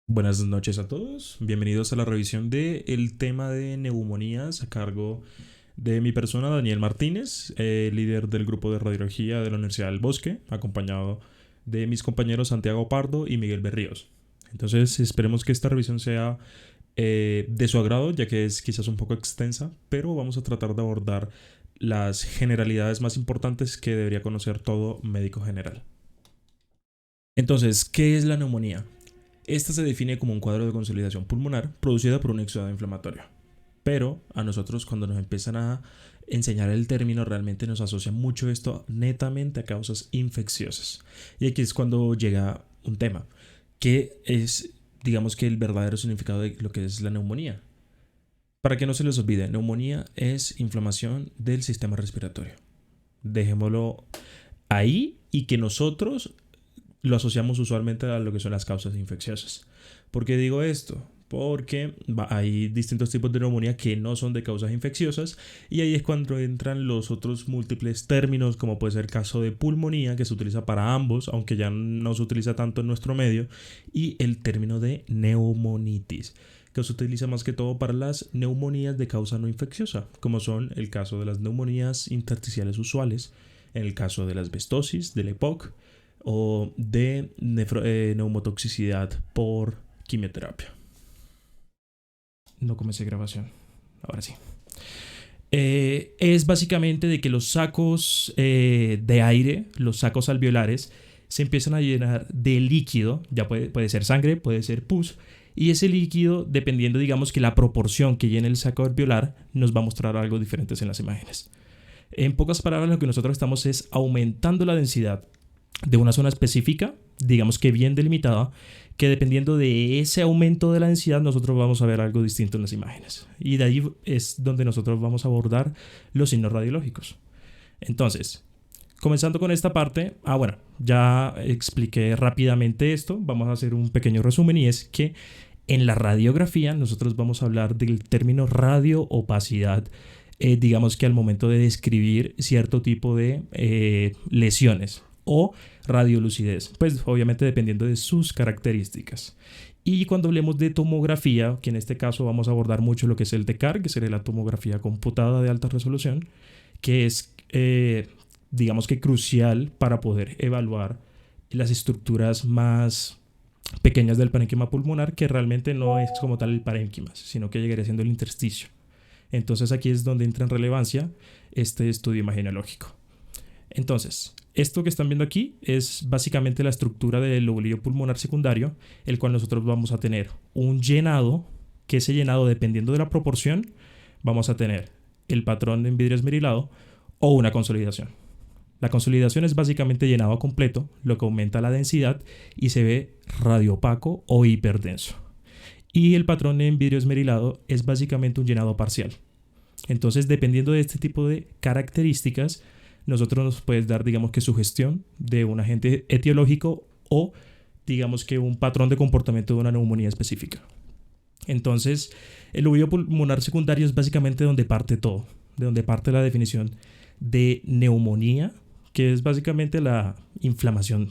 Buenas noches a todos, bienvenidos a la revisión del tema de neumonías a cargo de mi persona, Daniel Martínez, líder del grupo de radiología de la Universidad del Bosque, acompañado de mis compañeros Santiago Pardo y Miguel Berríos. Entonces esperemos que esta revisión sea de su agrado, ya que es quizás un poco extensa, pero vamos a tratar de abordar las generalidades más importantes que debería conocer todo médico general. Entonces, ¿qué es la neumonía? Esta se define como un cuadro de consolidación pulmonar producida por un exudado inflamatorio. Pero a nosotros, cuando nos empiezan a enseñar el término, realmente nos asocia mucho esto netamente a causas infecciosas. Y aquí es cuando llega un tema, que es, digamos que el verdadero significado de lo que es la neumonía. Para que no se les olvide, neumonía es inflamación del sistema respiratorio. Dejémoslo ahí y que nosotros lo asociamos usualmente a lo que son las causas infecciosas. ¿Por qué digo esto? Porque hay distintos tipos de neumonía que no son de causas infecciosas y ahí es cuando entran los otros múltiples términos, como puede ser el caso de pulmonía, que se utiliza para ambos, aunque ya no se utiliza tanto en nuestro medio, y el término de neumonitis, que se utiliza más que todo para las neumonías de causa no infecciosa, como son el caso de las neumonías intersticiales usuales, en el caso de la asbestosis, del EPOC, o de neumotoxicidad por quimioterapia. No comencé grabación, ahora sí. Es básicamente de que los sacos de aire, los sacos alveolares, se empiezan a llenar de líquido, ya puede ser sangre, puede ser pus, y ese líquido, dependiendo, digamos, que la proporción que llene el saco alveolar, nos va a mostrar algo diferente en las imágenes. En pocas palabras, lo que nosotros estamos es aumentando la densidad de una zona específica, digamos que bien delimitada, que dependiendo de ese aumento de la densidad nosotros vamos a ver algo distinto en las imágenes. Y de ahí es donde nosotros vamos a abordar los signos radiológicos. Entonces, comenzando con esta parte, bueno, ya expliqué rápidamente esto, vamos a hacer un pequeño resumen y es que en la radiografía nosotros vamos a hablar del término radioopacidad, digamos que al momento de describir cierto tipo de lesiones, o radiolucidez, pues obviamente dependiendo de sus características. Y cuando hablemos de tomografía, que en este caso vamos a abordar mucho lo que es el TCAR, que sería la tomografía computada de alta resolución, que es, digamos que crucial para poder evaluar las estructuras más pequeñas del parénquima pulmonar, que realmente no es como tal el parénquima, sino que llegaría siendo el intersticio. Entonces aquí es donde entra en relevancia este estudio imagenológico. Entonces, esto que están viendo aquí es básicamente la estructura del lobulillo pulmonar secundario, el cual nosotros vamos a tener un llenado, que ese llenado, dependiendo de la proporción, vamos a tener el patrón en vidrio esmerilado o una consolidación. La consolidación es básicamente llenado completo, lo que aumenta la densidad y se ve radiopaco o hiperdenso. Y el patrón en vidrio esmerilado es básicamente un llenado parcial. Entonces, dependiendo de este tipo de características, nosotros nos puedes dar, digamos que sugestión de un agente etiológico o, digamos que un patrón de comportamiento de una neumonía específica. Entonces, el lobulillo pulmonar secundario es básicamente donde parte todo, de donde parte la definición de neumonía, que es básicamente la inflamación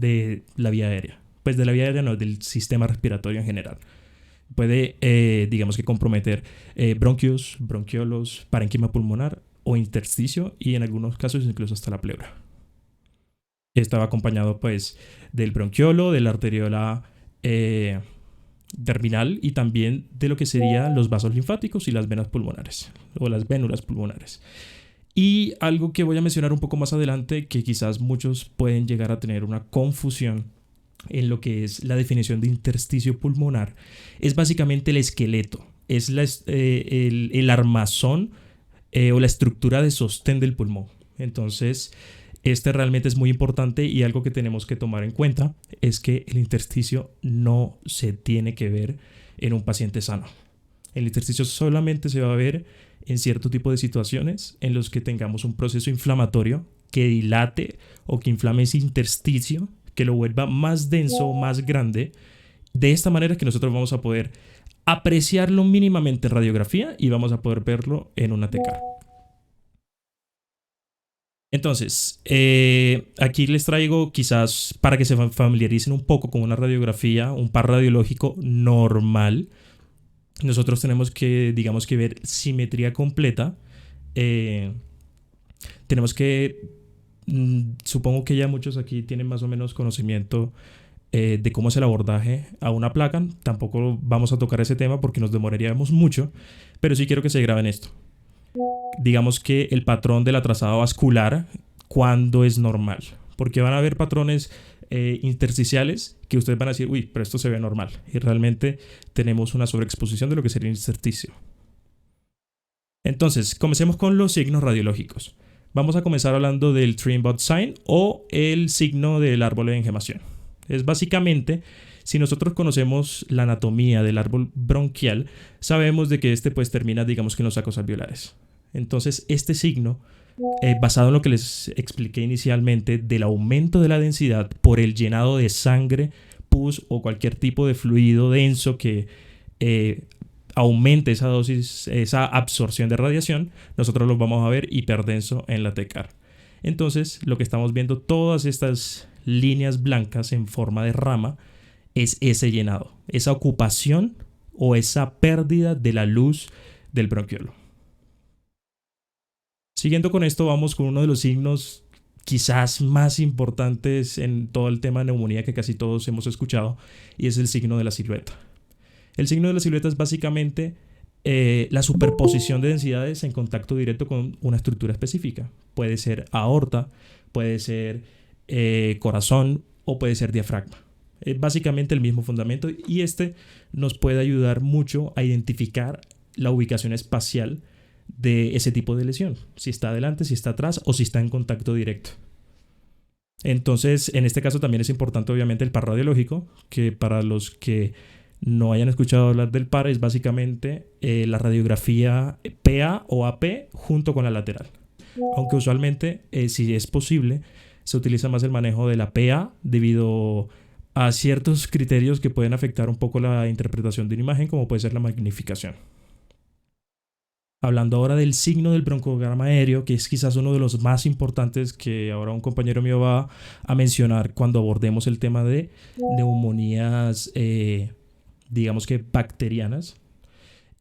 de la vía aérea. Pues de la vía aérea no, del sistema respiratorio en general. Puede, digamos que comprometer bronquios, bronquiolos, parénquima pulmonar o intersticio y en algunos casos incluso hasta la pleura. Estaba acompañado pues del bronquiolo, de la arteriola terminal y también de lo que serían los vasos linfáticos y las venas pulmonares o las vénulas pulmonares. Y algo que voy a mencionar un poco más adelante, que quizás muchos pueden llegar a tener una confusión en lo que es la definición de intersticio pulmonar, es básicamente el esqueleto, es el armazón o la estructura de sostén del pulmón. Entonces, este realmente es muy importante y algo que tenemos que tomar en cuenta es que el intersticio no se tiene que ver en un paciente sano. El intersticio solamente se va a ver en cierto tipo de situaciones en los que tengamos un proceso inflamatorio que dilate o que inflame ese intersticio, que lo vuelva más denso, más grande, de esta manera que nosotros vamos a poder apreciarlo mínimamente en radiografía y vamos a poder verlo en una TCAR. Entonces, aquí les traigo quizás para que se familiaricen un poco con una radiografía, un par radiológico normal. Nosotros tenemos que, digamos que ver simetría completa. Eh, tenemos que, supongo que ya muchos aquí tienen más o menos conocimiento de cómo es el abordaje a una placa. Tampoco vamos a tocar ese tema porque nos demoraríamos mucho, pero sí quiero que se graben esto. Digamos que el patrón de la trazada vascular, cuando es normal, porque van a haber patrones intersticiales que ustedes van a decir, uy, pero esto se ve normal, y realmente tenemos una sobreexposición de lo que sería el intersticio. Entonces, comencemos con los signos radiológicos. Vamos a comenzar hablando del Trinbot sign o el signo del árbol de engemación. Es básicamente, si nosotros conocemos la anatomía del árbol bronquial, sabemos de que este pues termina, digamos que en los sacos alveolares. Entonces, este signo, basado en lo que les expliqué inicialmente, del aumento de la densidad por el llenado de sangre, pus o cualquier tipo de fluido denso que aumente esa dosis, esa absorción de radiación, nosotros lo vamos a ver hiperdenso en la TECAR. Entonces, lo que estamos viendo, todas estas líneas blancas en forma de rama, es ese llenado, esa ocupación o esa pérdida de la luz del bronquiolo. Siguiendo con esto, vamos con uno de los signos quizás más importantes en todo el tema de neumonía que casi todos hemos escuchado, y es el signo de la silueta. El signo de la silueta es básicamente la superposición de densidades en contacto directo con una estructura específica. Puede ser aorta, puede ser corazón o puede ser diafragma. Es básicamente el mismo fundamento y este nos puede ayudar mucho a identificar la ubicación espacial de ese tipo de lesión. Si está adelante, si está atrás o si está en contacto directo. Entonces, en este caso también es importante obviamente el par radiológico, que para los que no hayan escuchado hablar del par es básicamente la radiografía PA o AP junto con la lateral. Aunque usualmente, si es posible, se utiliza más el manejo de la PA debido a ciertos criterios que pueden afectar un poco la interpretación de una imagen, como puede ser la magnificación. Hablando ahora del signo del broncograma aéreo, que es quizás uno de los más importantes que ahora un compañero mío va a mencionar cuando abordemos el tema de neumonías, digamos que bacterianas,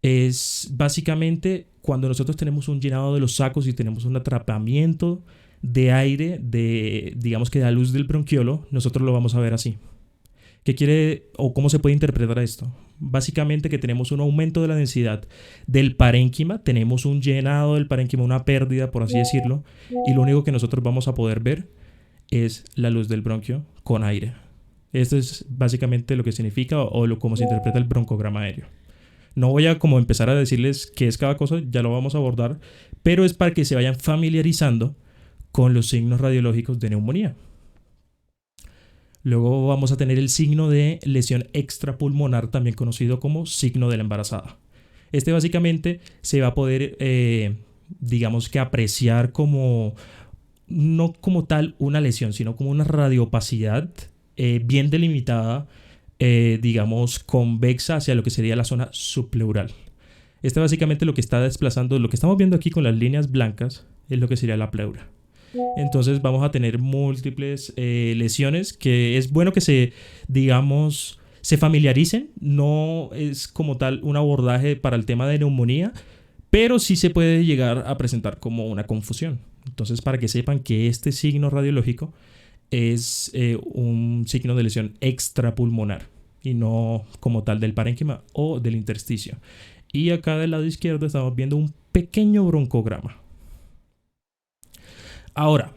es básicamente cuando nosotros tenemos un llenado de los sacos y tenemos un atrapamiento de aire de, digamos que de la luz del bronquiolo, nosotros lo vamos a ver así. ¿Qué quiere o cómo se puede interpretar esto? Básicamente que tenemos un aumento de la densidad del parénquima, tenemos un llenado del parénquima, una pérdida, por así decirlo, y lo único que nosotros vamos a poder ver es la luz del bronquio con aire. Esto es básicamente lo que significa o cómo se interpreta el broncograma aéreo. No voy a como empezar a decirles qué es cada cosa, ya lo vamos a abordar, pero es para que se vayan familiarizando con los signos radiológicos de neumonía. Luego vamos a tener el signo de lesión extrapulmonar, también conocido como signo de la embarazada. Este básicamente se va a poder, digamos que apreciar como, no como tal una lesión, sino como una radiopacidad bien delimitada, digamos, convexa hacia lo que sería la zona subpleural. Este básicamente lo que está desplazando, lo que estamos viendo aquí con las líneas blancas, es lo que sería la pleura. Entonces vamos a tener múltiples lesiones que es bueno que se, digamos, se familiaricen. No es como tal un abordaje para el tema de neumonía, pero sí se puede llegar a presentar como una confusión. Entonces, para que sepan que este signo radiológico es un signo de lesión extrapulmonar y no como tal del parénquima o del intersticio. Y acá del lado izquierdo estamos viendo un pequeño broncograma. Ahora,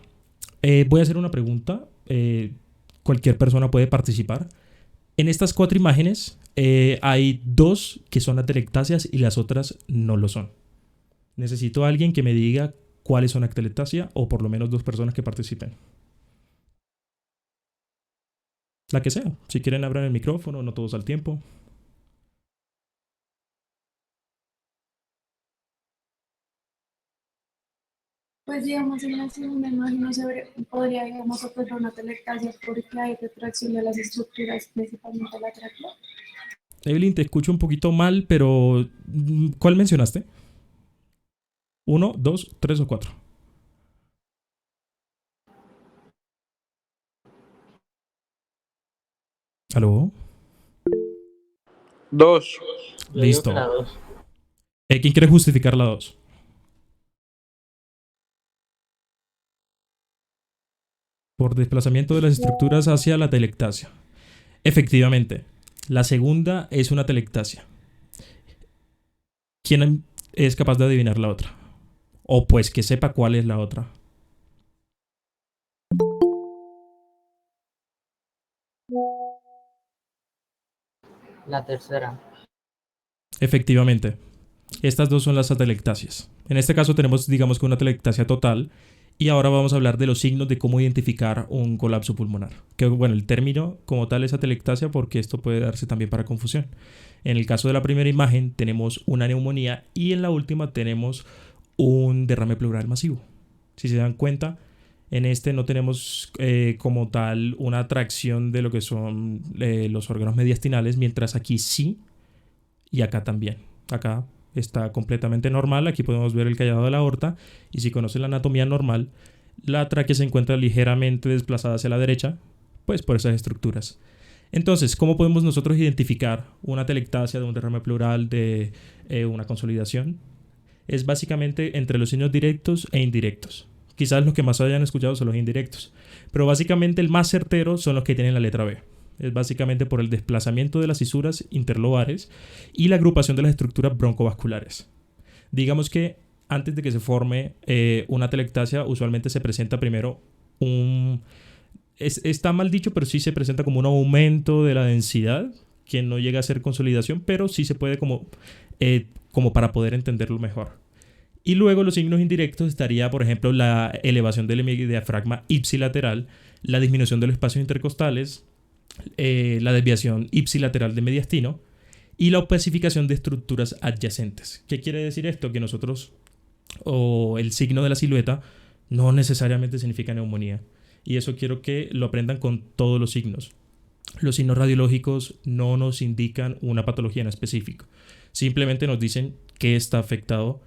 voy a hacer una pregunta. Cualquier persona puede participar. En estas 4 imágenes hay 2 que son atelectasias y las otras no lo son. Necesito a alguien que me diga cuáles son atelectasia o por lo menos 2 personas que participen. La que sea. Si quieren abran el micrófono, no todos al tiempo. Pues digamos en la segunda imagen no se podría digamos observar una telectasia porque hay retracción de las estructuras, principalmente la tráquea. Evelyn, te escucho un poquito mal, pero ¿cuál mencionaste? ¿1, 2, 3 o 4? ¿Aló? Dos. Yo digo que Listo. la 2. ¿Quién quiere justificar la 2? Por desplazamiento de las estructuras hacia la telectasia. Efectivamente, la segunda es una telectasia. ¿Quién es capaz de adivinar la otra? O pues que sepa cuál es la otra. La tercera. Efectivamente, estas dos son las atelectasias. En este caso tenemos, digamos que una atelectasia total. Y ahora vamos a hablar de los signos de cómo identificar un colapso pulmonar. Que bueno, el término como tal es atelectasia porque esto puede darse también para confusión. En el caso de la primera imagen tenemos una neumonía y en la última tenemos un derrame pleural masivo. Si se dan cuenta, en este no tenemos como tal una atracción de lo que son los órganos mediastinales, mientras aquí sí y acá también. Acá está completamente normal, aquí podemos ver el callado de la aorta y si conocen la anatomía normal, la tráquea se encuentra ligeramente desplazada hacia la derecha, pues por esas estructuras. Entonces, ¿cómo podemos nosotros identificar una telectasia de un derrame pleural, de una consolidación? Es básicamente entre los signos directos e indirectos. Quizás los que más hayan escuchado son los indirectos, pero básicamente el más certero son los que tienen la letra B. Es básicamente por el desplazamiento de las fisuras interlobares y la agrupación de las estructuras broncovasculares. Digamos que antes de que se forme una telectasia, usualmente se presenta primero un... está mal dicho, pero sí se presenta como un aumento de la densidad, que no llega a ser consolidación, pero sí se puede como para poder entenderlo mejor. Y luego los signos indirectos estaría, por ejemplo, la elevación del diafragma ipsilateral, la disminución de los espacios intercostales, la desviación ipsilateral de mediastino y la opacificación de estructuras adyacentes. ¿Qué quiere decir esto? Que nosotros, o el signo de la silueta, no necesariamente significa neumonía. Y eso quiero que lo aprendan con todos los signos. Los signos radiológicos no nos indican una patología en específico. Simplemente nos dicen que está afectado,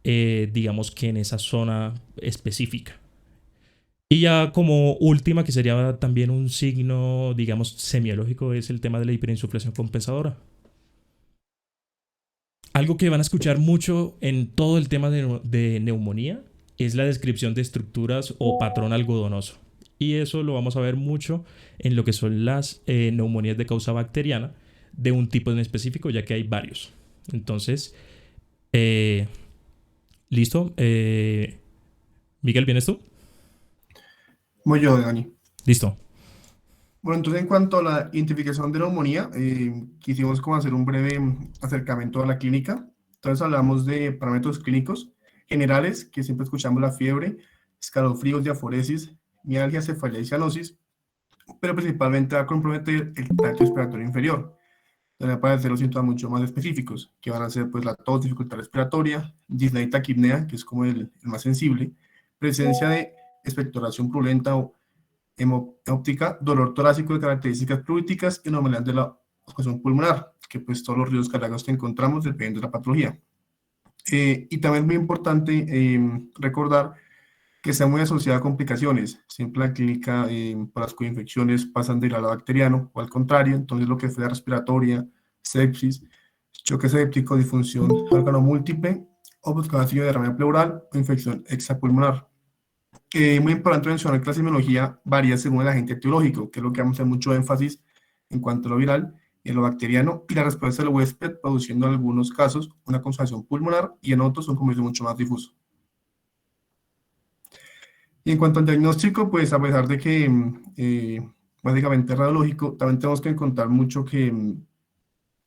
digamos que en esa zona específica. Y ya como última, que sería también un signo, digamos, semiológico, es el tema de la hiperinsuflación compensadora. Algo que van a escuchar mucho en todo el tema de neumonía es la descripción de estructuras o patrón algodonoso. Y eso lo vamos a ver mucho en lo que son las neumonías de causa bacteriana de un tipo en específico, ya que hay varios. Entonces, ¿listo? Miguel, ¿vienes tú? Voy yo, Dani. Listo. Bueno, entonces en cuanto a la identificación de neumonía, quisimos como hacer un breve acercamiento a la clínica. Entonces hablamos de parámetros clínicos generales, que siempre escuchamos la fiebre, escalofríos, diaforesis, mialgia, cefalea y cianosis, pero principalmente va a comprometer el tracto respiratorio inferior. Entonces aparecer los síntomas mucho más específicos, que van a ser pues la tos, dificultad respiratoria, disnea y taquipnea, que es como el más sensible, presencia de expectoración purulenta o hemóptica, dolor torácico de características pleuríticas y normalidad de la ocupación pulmonar, que pues todos los ruidos cardíacos que encontramos dependiendo de la patología. Y también es muy importante recordar que está muy asociada a complicaciones. Siempre la clínica para las coinfecciones pasan del lado bacteriano o al contrario, entonces lo que fue respiratoria, sepsis, choque séptico, disfunción órgano múltiple, obstrucción de derrame pleural o infección extrapulmonar. Muy importante mencionar que la semiología varía según el agente etiológico, que es lo que vamos a hacer mucho énfasis en cuanto a lo viral y en lo bacteriano, y la respuesta del huésped, produciendo en algunos casos una concentración pulmonar y en otros un comienzo mucho más difuso. Y en cuanto al diagnóstico, pues a pesar de que básicamente es radiológico, también tenemos que encontrar mucho que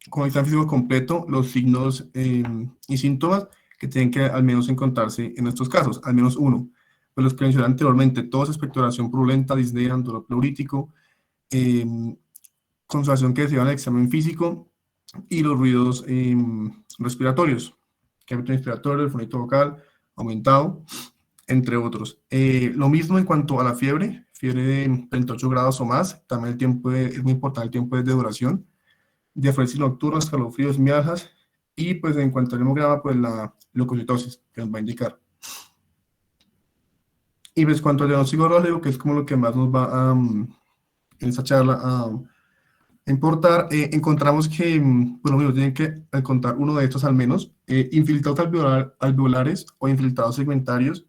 con el examen físico completo, los signos y síntomas que tienen que al menos encontrarse en estos casos, al menos uno. Pues los que mencioné anteriormente, tos, expectoración purulenta, disnea, dolor pleurítico, consolación que se lleva en el examen físico y los ruidos respiratorios, cambio inspiratorio, el fonito vocal aumentado, entre otros. Lo mismo en cuanto a la fiebre de 38 grados o más, también el tiempo es muy importante, el tiempo es de duración, diafresis nocturna, escalofríos, mialgias, y pues en cuanto al hemograma, pues la leucocitosis, que nos va a indicar. Y pues cuanto al diagnóstico radiológico, que es como lo que más nos va a, en esta charla, a Encontramos que, por lo menos, tienen que encontrar uno de estos al menos, infiltrados alveolares o infiltrados segmentarios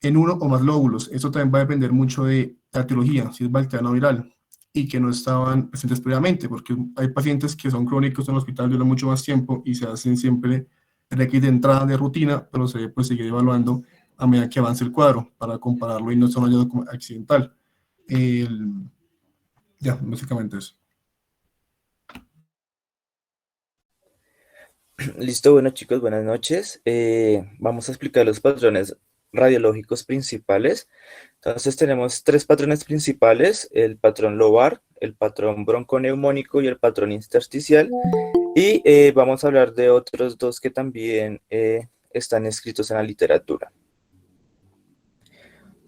en uno o más lóbulos. Eso también va a depender mucho de la etiología, si es bacteriana o viral, y que no estaban presentes previamente, porque hay pacientes que son crónicos en el hospital, duran mucho más tiempo y se hacen siempre requisitos de entrada de rutina, pero se pues, sigue evaluando a medida que avance el cuadro para compararlo y no sea un hallazgo como accidental. Ya, básicamente eso. Listo, bueno chicos, buenas noches. Vamos a explicar los patrones radiológicos principales. Entonces tenemos tres patrones principales: el patrón lobar, el patrón bronconeumónico y el patrón intersticial. Y vamos a hablar de otros dos que también están escritos en la literatura.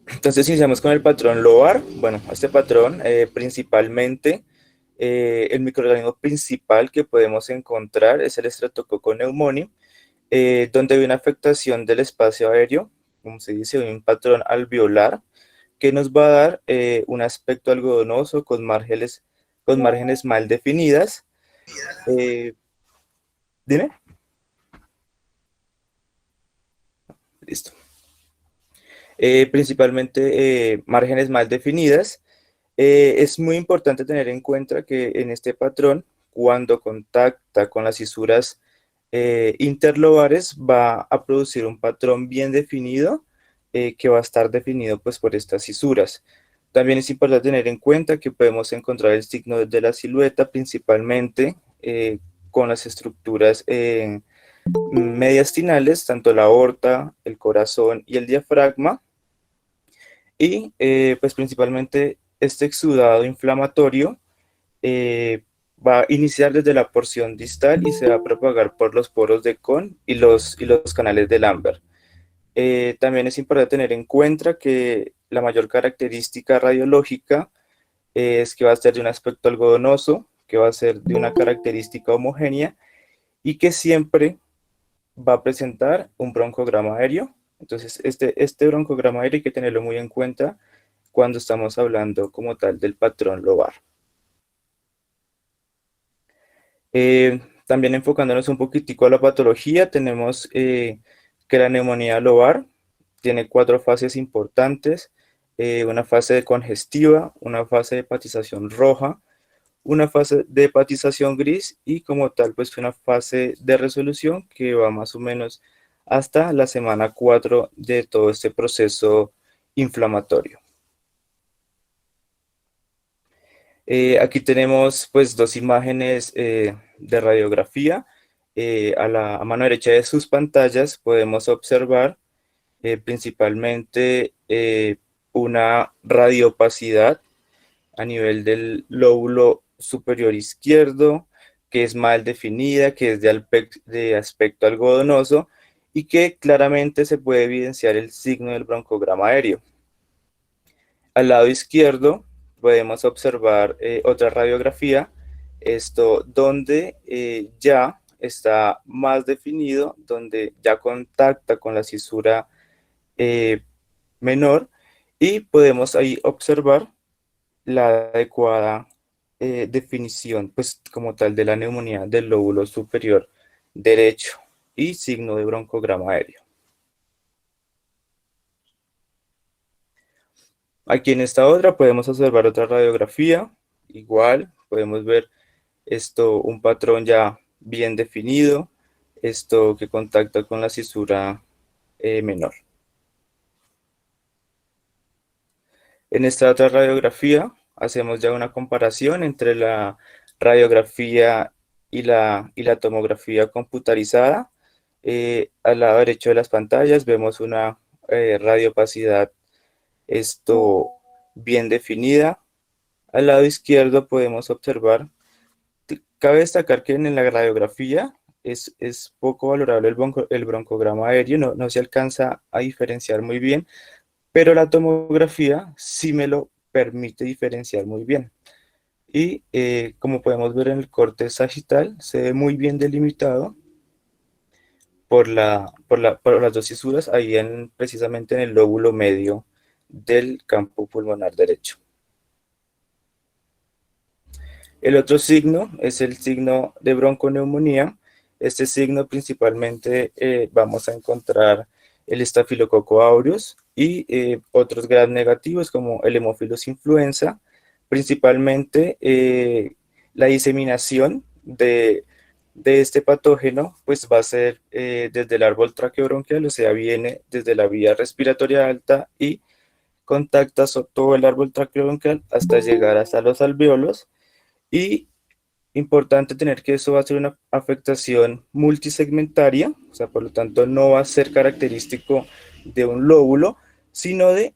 Entonces iniciamos con el patrón lobar. Bueno, este patrón principalmente, el microorganismo principal que podemos encontrar es el Streptococcus pneumoniae, donde hay una afectación del espacio aéreo, como se dice, un patrón alveolar, que nos va a dar un aspecto algodonoso con márgenes mal definidas. Dime. Listo. Principalmente márgenes mal definidas. Es muy importante tener en cuenta que en este patrón, cuando contacta con las fisuras interlobares, va a producir un patrón bien definido, que va a estar definido pues por estas fisuras. También es importante tener en cuenta que podemos encontrar el signo de la silueta principalmente con las estructuras mediastinales, tanto la aorta, el corazón y el diafragma. Y pues principalmente este exudado inflamatorio va a iniciar desde la porción distal y se va a propagar por los poros de Kohn y los canales de Lambert. También es importante tener en cuenta que la mayor característica radiológica es que va a ser de un aspecto algodonoso, que va a ser de una característica homogénea y que siempre va a presentar un broncograma aéreo. Entonces, este broncograma aéreo hay que tenerlo muy en cuenta cuando estamos hablando como tal del patrón lobar. También enfocándonos un poquitico a la patología, tenemos que la neumonía lobar tiene 4 fases importantes: una fase congestiva, una fase de hepatización roja, una fase de hepatización gris y como tal pues una fase de resolución que va más o menos hasta la semana 4 de todo este proceso inflamatorio. Aquí tenemos pues 2 imágenes de radiografía. A mano derecha de sus pantallas podemos observar principalmente una radiopacidad a nivel del lóbulo superior izquierdo, que es mal definida, que es de aspecto algodonoso y que claramente se puede evidenciar el signo del broncograma aéreo. Al lado izquierdo podemos observar otra radiografía, donde ya está más definido, donde ya contacta con la cisura menor y podemos ahí observar la adecuada definición, pues como tal, de la neumonía del lóbulo superior derecho y signo de broncograma aéreo. Aquí en esta otra podemos observar otra radiografía, igual podemos ver un patrón ya bien definido, que contacta con la cisura menor. En esta otra radiografía hacemos ya una comparación entre la radiografía y la tomografía computarizada. Al lado derecho de las pantallas vemos una radiopacidad bien definida. Al lado izquierdo podemos observar, cabe destacar que en la radiografía es poco valorable el broncograma aéreo, no se alcanza a diferenciar muy bien, pero la tomografía sí me lo permite diferenciar muy bien. Y como podemos ver en el corte sagital, se ve muy bien delimitado por las 2 fisuras, ahí precisamente en el lóbulo medio del campo pulmonar derecho. El otro signo es el signo de bronconeumonía. Este signo principalmente vamos a encontrar el estafilococo aureus y otros gram negativos como el Haemophilus influenza. Principalmente la diseminación de este patógeno pues va a ser desde el árbol traqueobronquial, o sea, viene desde la vía respiratoria alta y contacta todo el árbol traqueobronquial hasta llegar hasta los alvéolos. Y importante tener que eso va a ser una afectación multisegmentaria, o sea, por lo tanto no va a ser característico de un lóbulo, sino de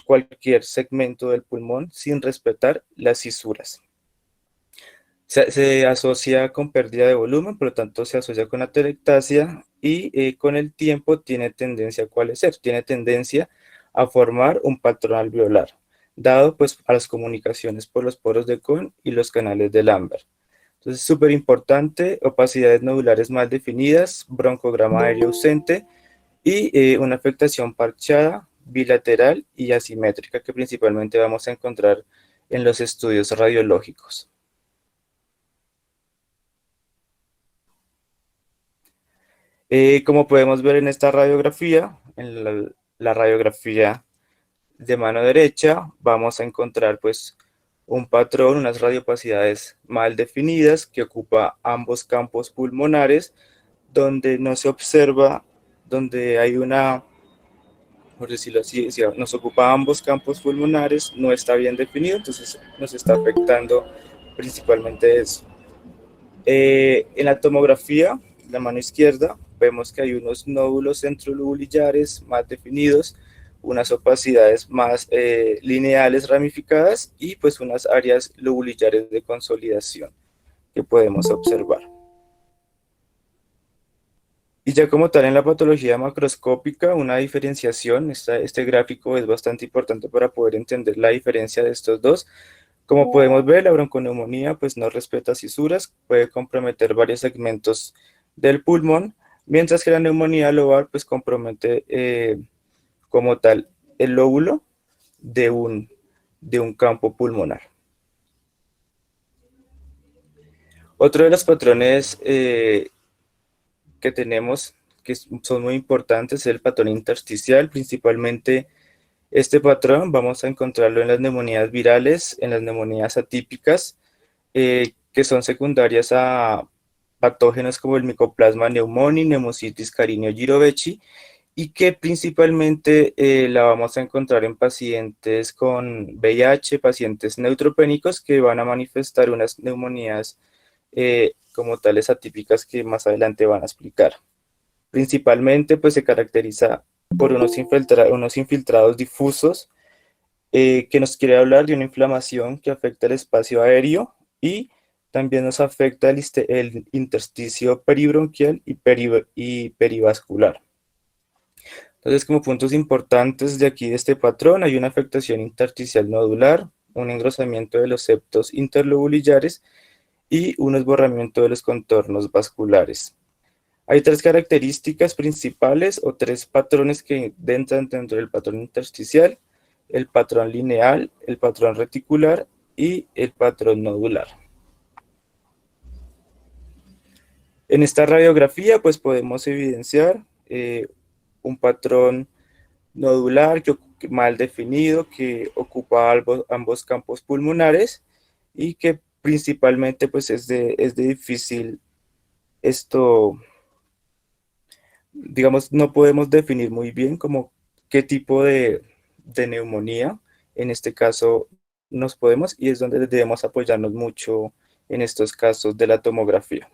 cualquier segmento del pulmón sin respetar las cisuras. Se asocia con pérdida de volumen, por lo tanto se asocia con atelectasia y con el tiempo tiene tendencia a coalescer, tiene tendencia a formar un patrón alveolar, dado pues a las comunicaciones por los poros de Kohn y los canales de Lambert. Entonces, súper importante, opacidades nodulares mal definidas, broncograma aéreo ausente y una afectación parchada, bilateral y asimétrica que principalmente vamos a encontrar en los estudios radiológicos. Como podemos ver en esta radiografía, en la radiografía de mano derecha, vamos a encontrar pues un patrón, unas radiopacidades mal definidas que ocupa ambos campos pulmonares, donde no se observa, donde hay una, por decirlo así, si nos ocupa ambos campos pulmonares, no está bien definido, entonces nos está afectando principalmente eso. En la tomografía, la mano izquierda, vemos que hay unos nódulos centrolobulillares más definidos, unas opacidades más lineales ramificadas y pues unas áreas lobulillares de consolidación que podemos observar. Y ya como tal en la patología macroscópica, una diferenciación, este gráfico es bastante importante para poder entender la diferencia de estos dos. Como podemos ver, la bronconeumonía pues no respeta cisuras, puede comprometer varios segmentos del pulmón, mientras que la neumonía lobar pues compromete como tal el lóbulo de un campo pulmonar. Otro de los patrones que tenemos que son muy importantes es el patrón intersticial, principalmente este patrón vamos a encontrarlo en las neumonías virales, en las neumonías atípicas, que son secundarias a patógenos como el Mycoplasma pneumoniae, Pneumocystis carinio girovecii, y que principalmente la vamos a encontrar en pacientes con VIH, pacientes neutropénicos que van a manifestar unas neumonías como tales atípicas que más adelante van a explicar. Principalmente pues se caracteriza por unos infiltrados difusos que nos quiere hablar de una inflamación que afecta el espacio aéreo y también nos afecta el intersticio peribronquial y perivascular. Entonces, como puntos importantes de aquí de este patrón, hay una afectación intersticial nodular, un engrosamiento de los septos interlobulillares y un esborramiento de los contornos vasculares. Hay tres características principales o tres patrones que entran dentro del patrón intersticial: el patrón lineal, el patrón reticular y el patrón nodular. En esta radiografía pues podemos evidenciar un patrón nodular mal definido que ocupa ambos campos pulmonares y que principalmente pues es de difícil digamos, no podemos definir muy bien como qué tipo de neumonía en este caso nos podemos, y es donde debemos apoyarnos mucho en estos casos de la tomografía.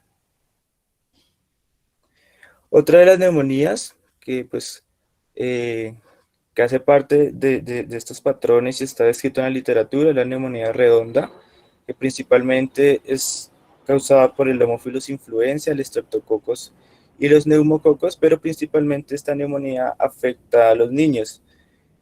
Otra de las neumonías que pues que hace parte de estos patrones y está descrito en la literatura es la neumonía redonda, que principalmente es causada por el Haemophilus influenza, el Streptococcus y los neumococos, pero principalmente esta neumonía afecta a los niños.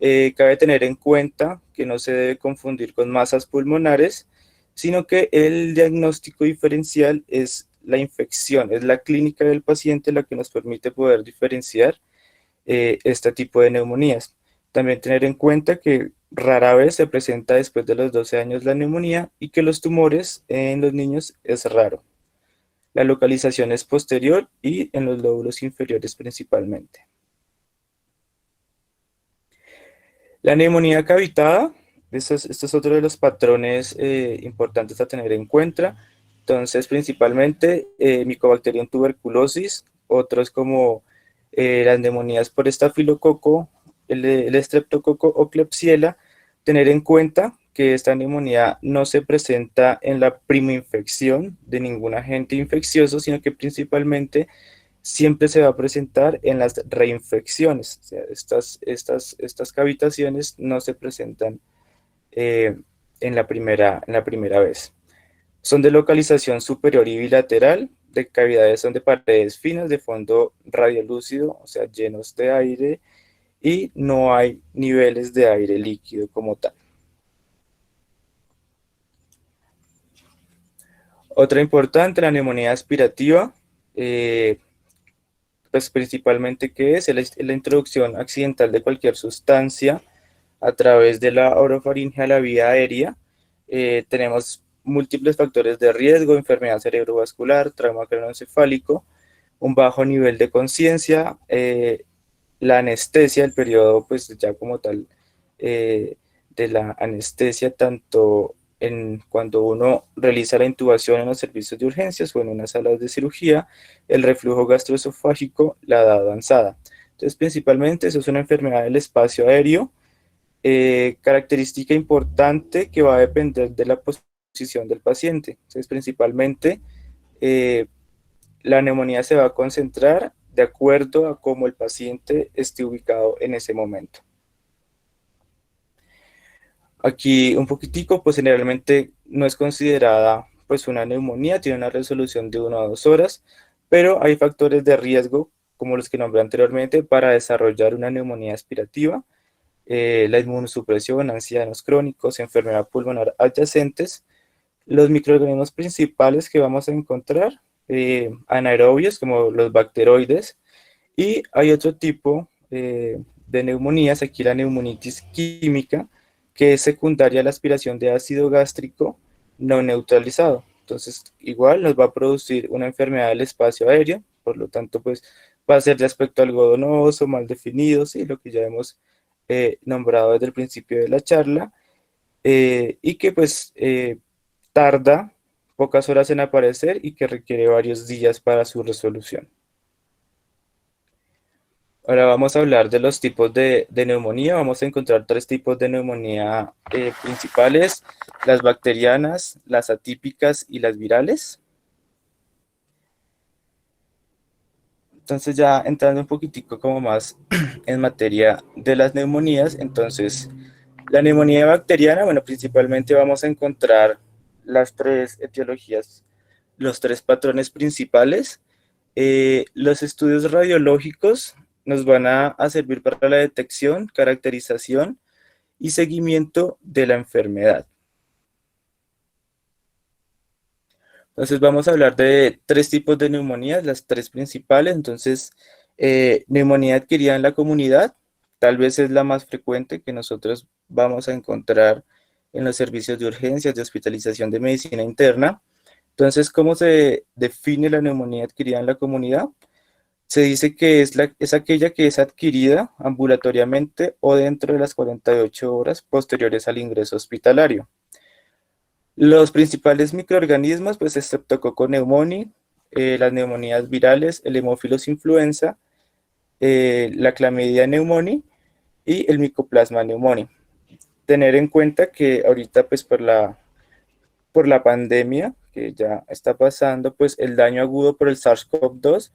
Cabe tener en cuenta que no se debe confundir con masas pulmonares, sino que el diagnóstico diferencial es la infección, es la clínica del paciente la que nos permite poder diferenciar este tipo de neumonías. También tener en cuenta que rara vez se presenta después de los 12 años la neumonía y que los tumores en los niños es raro. La localización es posterior y en los lóbulos inferiores principalmente. La neumonía cavitada, esto es otro de los patrones importantes a tener en cuenta. Entonces, principalmente Mycobacterium tuberculosis, otros como las neumonías por estafilococo, el estreptococo o Klebsiella. Tener en cuenta que esta neumonía no se presenta en la primoinfección de ningún agente infeccioso, sino que principalmente siempre se va a presentar en las reinfecciones. O sea, estas cavitaciones no se presentan en la primera vez. Son de localización superior y bilateral, de cavidades son de paredes finas, de fondo radiolúcido, o sea, llenos de aire, y no hay niveles de aire líquido como tal. Otra importante, la neumonía aspirativa, pues principalmente ¿qué es? La introducción accidental de cualquier sustancia a través de la orofaringe a la vía aérea. Tenemos múltiples factores de riesgo: enfermedad cerebrovascular, trauma craneoencefálico, un bajo nivel de conciencia, la anestesia, el periodo pues ya como tal de la anestesia, tanto cuando uno realiza la intubación en los servicios de urgencias o en unas salas de cirugía, el reflujo gastroesofágico, la edad avanzada. Entonces, principalmente, eso es una enfermedad del espacio aéreo, característica importante que va a depender de la posición del paciente. Entonces, principalmente, la neumonía se va a concentrar de acuerdo a cómo el paciente esté ubicado en ese momento. Aquí un poquitico, pues generalmente no es considerada pues una neumonía, tiene una resolución de 1 a 2 horas, pero hay factores de riesgo, como los que nombré anteriormente, para desarrollar una neumonía aspirativa: la inmunosupresión, ancianos crónicos, enfermedad pulmonar adyacentes. Los microorganismos principales que vamos a encontrar, anaerobios como los bacteroides, y hay otro tipo de neumonías, aquí la neumonitis química, que es secundaria a la aspiración de ácido gástrico no neutralizado. Entonces, igual nos va a producir una enfermedad del espacio aéreo, por lo tanto, pues va a ser de aspecto algodonoso, mal definido, ¿sí? Lo que ya hemos nombrado desde el principio de la charla, y que pues tarda pocas horas en aparecer y que requiere varios días para su resolución. Ahora vamos a hablar de los tipos de neumonía. Vamos a encontrar 3 tipos de neumonía principales: las bacterianas, las atípicas y las virales. Entonces, ya entrando un poquitico como más en materia de las neumonías, entonces la neumonía bacteriana, bueno, principalmente vamos a encontrar las 3 etiologías, los 3 patrones principales. Los estudios radiológicos nos van a servir para la detección, caracterización y seguimiento de la enfermedad. Entonces vamos a hablar de 3 tipos de neumonías, las 3 principales. Entonces, neumonía adquirida en la comunidad, tal vez es la más frecuente que nosotros vamos a encontrar en los servicios de urgencias, de hospitalización de medicina interna. Entonces, ¿cómo se define la neumonía adquirida en la comunidad? Se dice que es aquella que es adquirida ambulatoriamente o dentro de las 48 horas posteriores al ingreso hospitalario. Los principales microorganismos, pues Streptococcus pneumoniae, las neumonías virales, el Haemophilus influenza, la Chlamydia pneumoniae y el Mycoplasma pneumoniae. Tener en cuenta que ahorita, pues por la pandemia que ya está pasando, pues el daño agudo por el SARS-CoV-2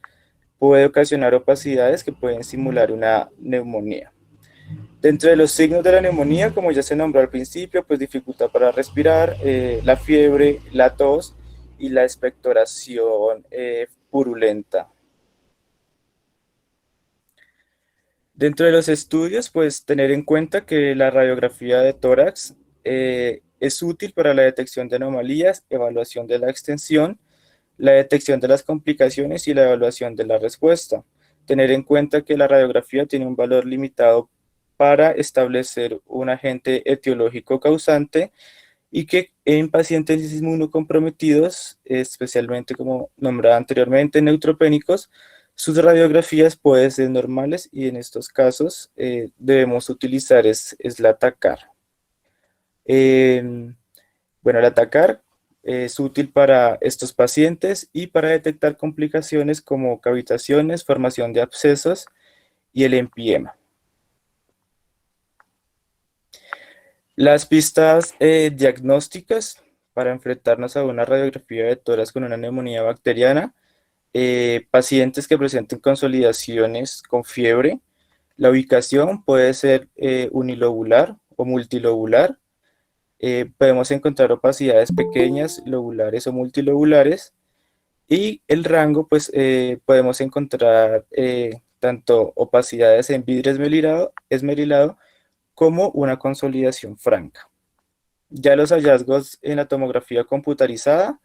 puede ocasionar opacidades que pueden simular una neumonía. Dentro de los signos de la neumonía, como ya se nombró al principio, pues dificultad para respirar, la fiebre, la tos y la expectoración purulenta. Dentro de los estudios, pues tener en cuenta que la radiografía de tórax es útil para la detección de anomalías, evaluación de la extensión, la detección de las complicaciones y la evaluación de la respuesta. Tener en cuenta que la radiografía tiene un valor limitado para establecer un agente etiológico causante y que en pacientes inmunocomprometidos, especialmente como nombraba anteriormente, neutropénicos, sus radiografías pueden ser normales y en estos casos debemos utilizar es la TACAR. Bueno, el ATACAR es útil para estos pacientes y para detectar complicaciones como cavitaciones, formación de abscesos y el empiema. Las pistas diagnósticas para enfrentarnos a una radiografía de tórax con una neumonía bacteriana, pacientes que presenten consolidaciones con fiebre, la ubicación puede ser unilobular o multilobular. Podemos encontrar opacidades pequeñas, lobulares o multilobulares, y el rango, pues podemos encontrar tanto opacidades en vidrio esmerilado como una consolidación franca. Ya los hallazgos en la tomografía computarizada,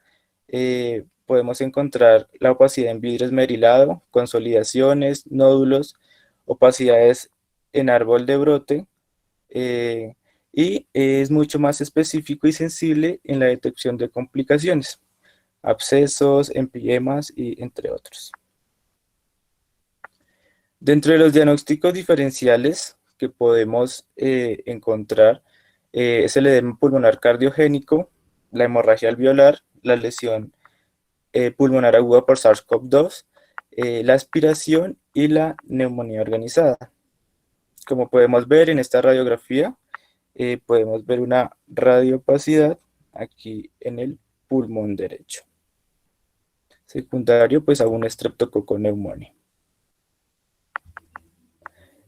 podemos encontrar la opacidad en vidrio esmerilado, consolidaciones, nódulos, opacidades en árbol de brote, y es mucho más específico y sensible en la detección de complicaciones, abscesos, empiemas y entre otros. Dentro de los diagnósticos diferenciales que podemos encontrar es el edema pulmonar cardiogénico, la hemorragia alveolar, la lesión pulmonar aguda por SARS-CoV-2, la aspiración y la neumonía organizada. Como podemos ver en esta radiografía, podemos ver una radioopacidad aquí en el pulmón derecho. Secundario pues a un estreptococo neumonía.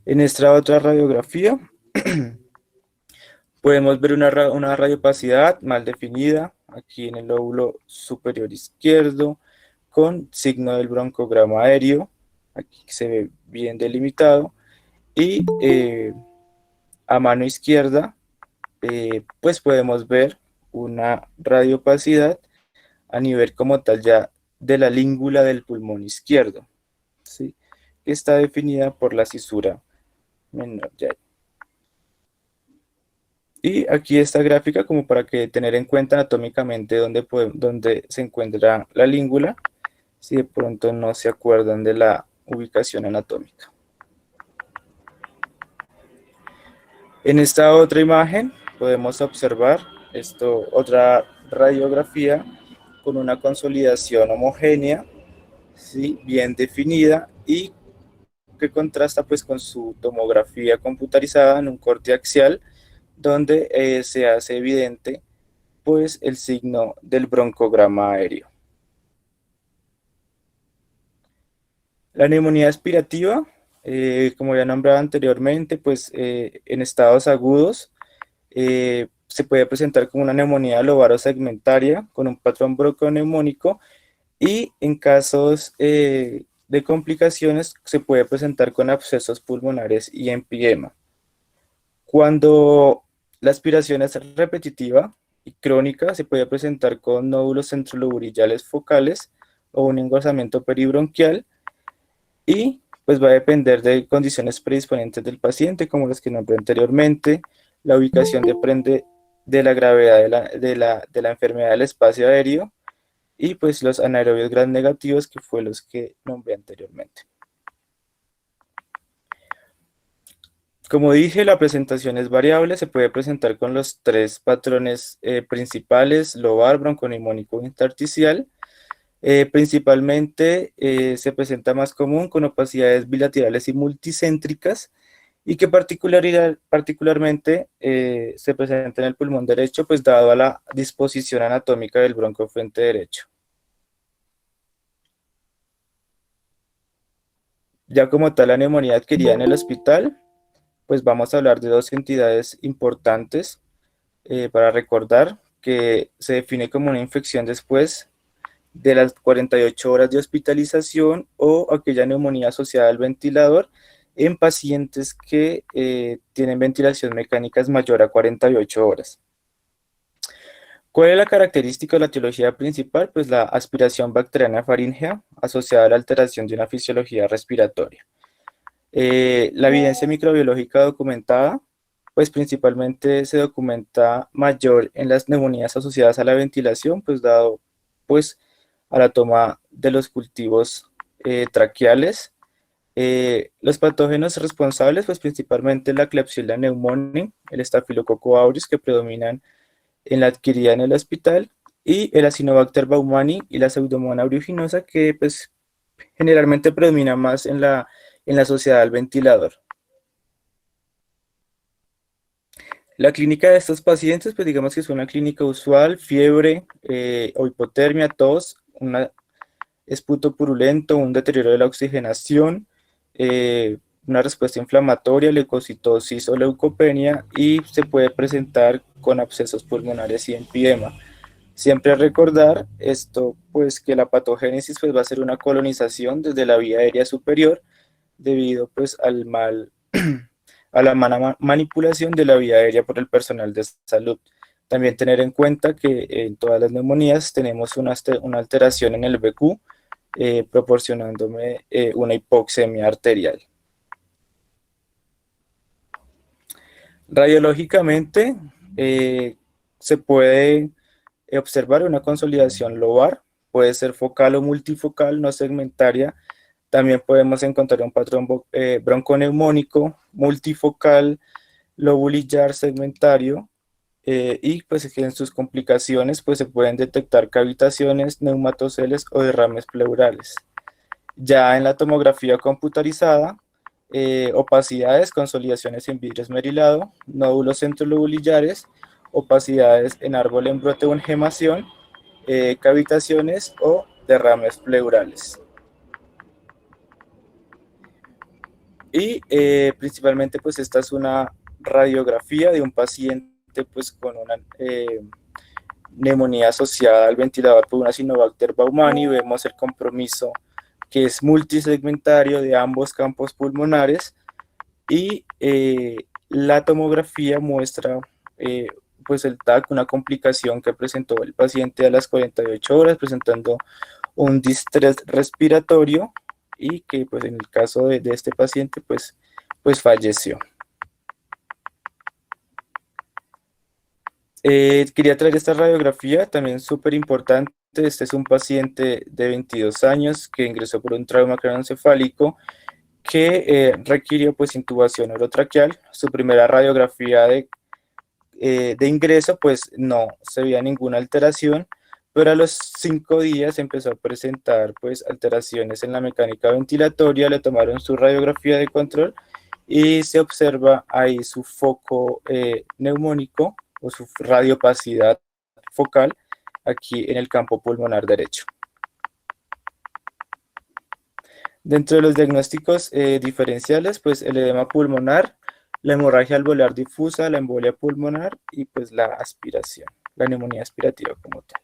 En esta otra radiografía podemos ver una radioopacidad mal definida aquí en el lóbulo superior izquierdo con signo del broncograma aéreo, aquí se ve bien delimitado, y a mano izquierda pues podemos ver una radioopacidad a nivel como tal ya de la língula del pulmón izquierdo, ¿sí? Que está definida por la cisura menor ya. Y aquí esta gráfica como para que tener en cuenta anatómicamente dónde se encuentra la língula, si de pronto no se acuerdan de la ubicación anatómica. En esta otra imagen podemos observar otra radiografía con una consolidación homogénea, ¿sí? Bien definida y que contrasta pues con su tomografía computarizada en un corte axial donde se hace evidente pues el signo del broncograma aéreo. La neumonía aspirativa, como ya nombrado anteriormente, pues en estados agudos se puede presentar como una neumonía lobarosegmentaria con un patrón bronconeumónico y en casos de complicaciones se puede presentar con abscesos pulmonares y empiema. Cuando la aspiración es repetitiva y crónica, se puede presentar con nódulos centroloburillares focales o un engrosamiento peribronquial y pues va a depender de condiciones predisponentes del paciente, como las que nombré anteriormente. La ubicación depende de la gravedad de la enfermedad del espacio aéreo y pues los anaerobios gram negativos, que fue los que nombré anteriormente. Como dije, la presentación es variable, se puede presentar con los tres patrones principales, lobar, bronconeumónico e intersticial. Principalmente se presenta más común con opacidades bilaterales y multicéntricas y que particularmente se presenta en el pulmón derecho, pues dado a la disposición anatómica del bronco frente derecho. Ya como tal la neumonía adquirida en el hospital, pues vamos a hablar de dos entidades importantes para recordar que se define como una infección después de las 48 horas de hospitalización o aquella neumonía asociada al ventilador en pacientes que tienen ventilación mecánica mayor a 48 horas. ¿Cuál es la característica de la etiología principal? Pues la aspiración bacteriana faríngea asociada a la alteración de una fisiología respiratoria. La evidencia microbiológica documentada, pues principalmente se documenta mayor en las neumonías asociadas a la ventilación, pues dado pues a la toma de los cultivos traqueales. Los patógenos responsables, pues principalmente la Klebsiella pneumoniae, el Staphylococcus aureus, que predominan en la adquirida en el hospital, y el Acinetobacter baumannii y la Pseudomonas aeruginosa, que pues generalmente predomina más en la sociedad del ventilador. La clínica de estos pacientes, pues digamos que es una clínica usual: fiebre o hipotermia, tos, un esputo purulento, un deterioro de la oxigenación, una respuesta inflamatoria, leucocitosis o leucopenia, y se puede presentar con abscesos pulmonares y enfisema. Siempre recordar esto, pues que la patogénesis pues va a ser una colonización desde la vía aérea superior debido pues a la mala manipulación de la vía aérea por el personal de salud. También tener en cuenta que en todas las neumonías tenemos una alteración en el BQ, proporcionándome una hipoxemia arterial. Radiológicamente se puede observar una consolidación lobar, puede ser focal o multifocal, no segmentaria. También podemos encontrar un patrón bronconeumónico, multifocal, lobulillar, segmentario, y pues que en sus complicaciones pues se pueden detectar cavitaciones, neumatoceles o derrames pleurales. Ya en la tomografía computarizada, opacidades, consolidaciones en vidrio esmerilado, nódulos centrolobulillares, opacidades en árbol en brote o engemación, cavitaciones o derrames pleurales. Y principalmente pues esta es una radiografía de un paciente pues con una neumonía asociada al ventilador por una Acinetobacter baumannii. Vemos el compromiso que es multisegmentario de ambos campos pulmonares, y la tomografía muestra pues el TAC, una complicación que presentó el paciente a las 48 horas, presentando un distrés respiratorio, y que pues en el caso de este paciente pues falleció. Quería traer esta radiografía también súper importante. Este es un paciente de 22 años que ingresó por un trauma craneoencefálico que requirió pues intubación orotraqueal. Su primera radiografía de ingreso pues no se veía ninguna alteración, pero a los 5 días empezó a presentar pues alteraciones en la mecánica ventilatoria. Le tomaron su radiografía de control y se observa ahí su foco neumónico o su radiopacidad focal aquí en el campo pulmonar derecho. Dentro de los diagnósticos diferenciales, pues el edema pulmonar, la hemorragia alveolar difusa, la embolia pulmonar y pues la aspiración, la neumonía aspirativa como tal.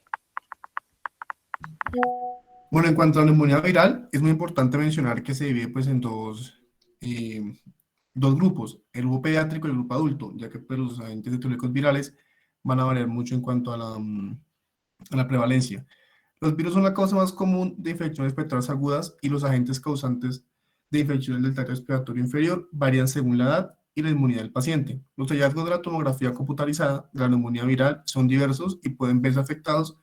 Bueno, en cuanto a la neumonía viral, es muy importante mencionar que se divide pues en dos grupos, el grupo pediátrico y el grupo adulto, ya que pues, los agentes etiológicos virales van a variar mucho en cuanto a la prevalencia. Los virus son la causa más común de infecciones respiratorias agudas, y los agentes causantes de infecciones del tracto respiratorio inferior varían según la edad y la inmunidad del paciente. Los hallazgos de la tomografía computarizada de la neumonía viral son diversos y pueden verse afectados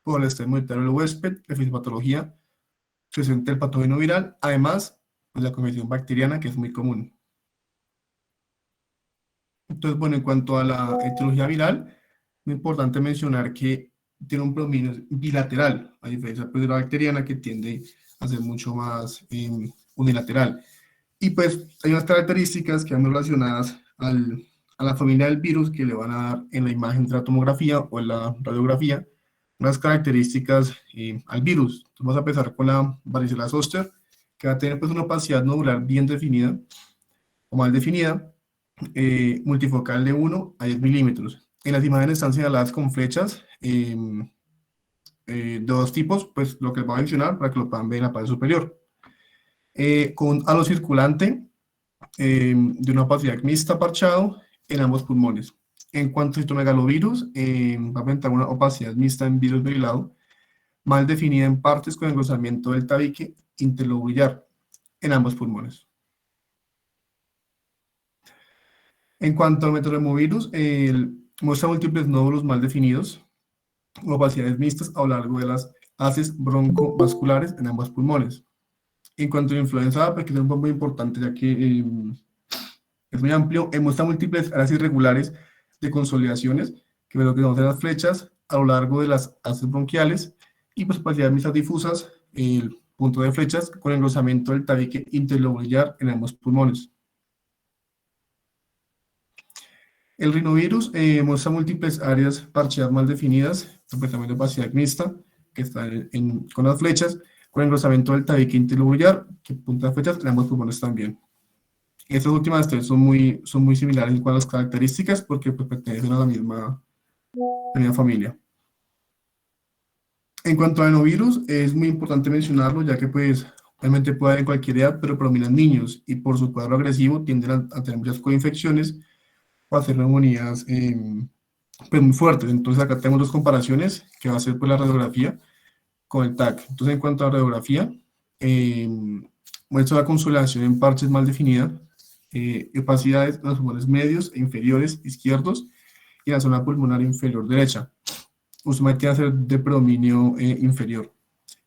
por el estado inmunitario del huésped, la fisiopatología presente del patógeno viral, además de la confección bacteriana, que es muy común. Entonces, bueno, en cuanto a la etiología viral, es muy importante mencionar que tiene un predominio bilateral, a diferencia pues, de la bacteriana, que tiende a ser mucho más unilateral. Y pues hay unas características que van relacionadas a la familia del virus que le van a dar en la imagen de la tomografía o en la radiografía, unas características al virus. Entonces, vamos a empezar con la varicela zoster, que va a tener pues una opacidad nodular bien definida o mal definida, multifocal de 1 a 10 milímetros. En las imágenes están señaladas con flechas de dos tipos, pues lo que les voy a mencionar para que lo puedan ver en la parte superior. Con halo circulante de una opacidad mixta parchado en ambos pulmones. En cuanto a citomegalovirus, va a presentar una opacidad mixta en virus virilado, mal definida en partes con engrosamiento del tabique interlobular en ambos pulmones. En cuanto al metroremovirus, muestra múltiples nódulos mal definidos, opacidades mixtas a lo largo de las haces broncovasculares en ambos pulmones. En cuanto a la influenza A, pues, que es un poco muy importante, ya que es muy amplio, muestra múltiples áreas irregulares de consolidaciones, que es lo que vemos en las flechas, a lo largo de las haces bronquiales, y pues opacidades mixtas difusas, el punto de flechas, con engrosamiento del tabique interlobular en ambos pulmones. El rinovirus muestra múltiples áreas parcheadas mal definidas, completamente opacidad mixta, que está con las flechas, con engrosamiento del tabique interlobular, que punta de flechas en ambos pulmones también. Estas últimas tres son muy similares en cuanto a las características, porque pues, pertenecen a la misma familia. En cuanto a adenovirus, es muy importante mencionarlo, ya que pues obviamente puede haber en cualquier edad, pero predomina en niños, y por su cuadro agresivo tienden a tener muchas coinfecciones o a hacer neumonías pues muy fuertes. Entonces acá tenemos dos comparaciones, que va a ser pues la radiografía con el TAC. Entonces en cuanto a radiografía, muestra la consolidación en parches mal definida, opacidades en los pulmones medios e inferiores izquierdos y en la zona pulmonar inferior derecha. Usualmente va a ser de predominio inferior.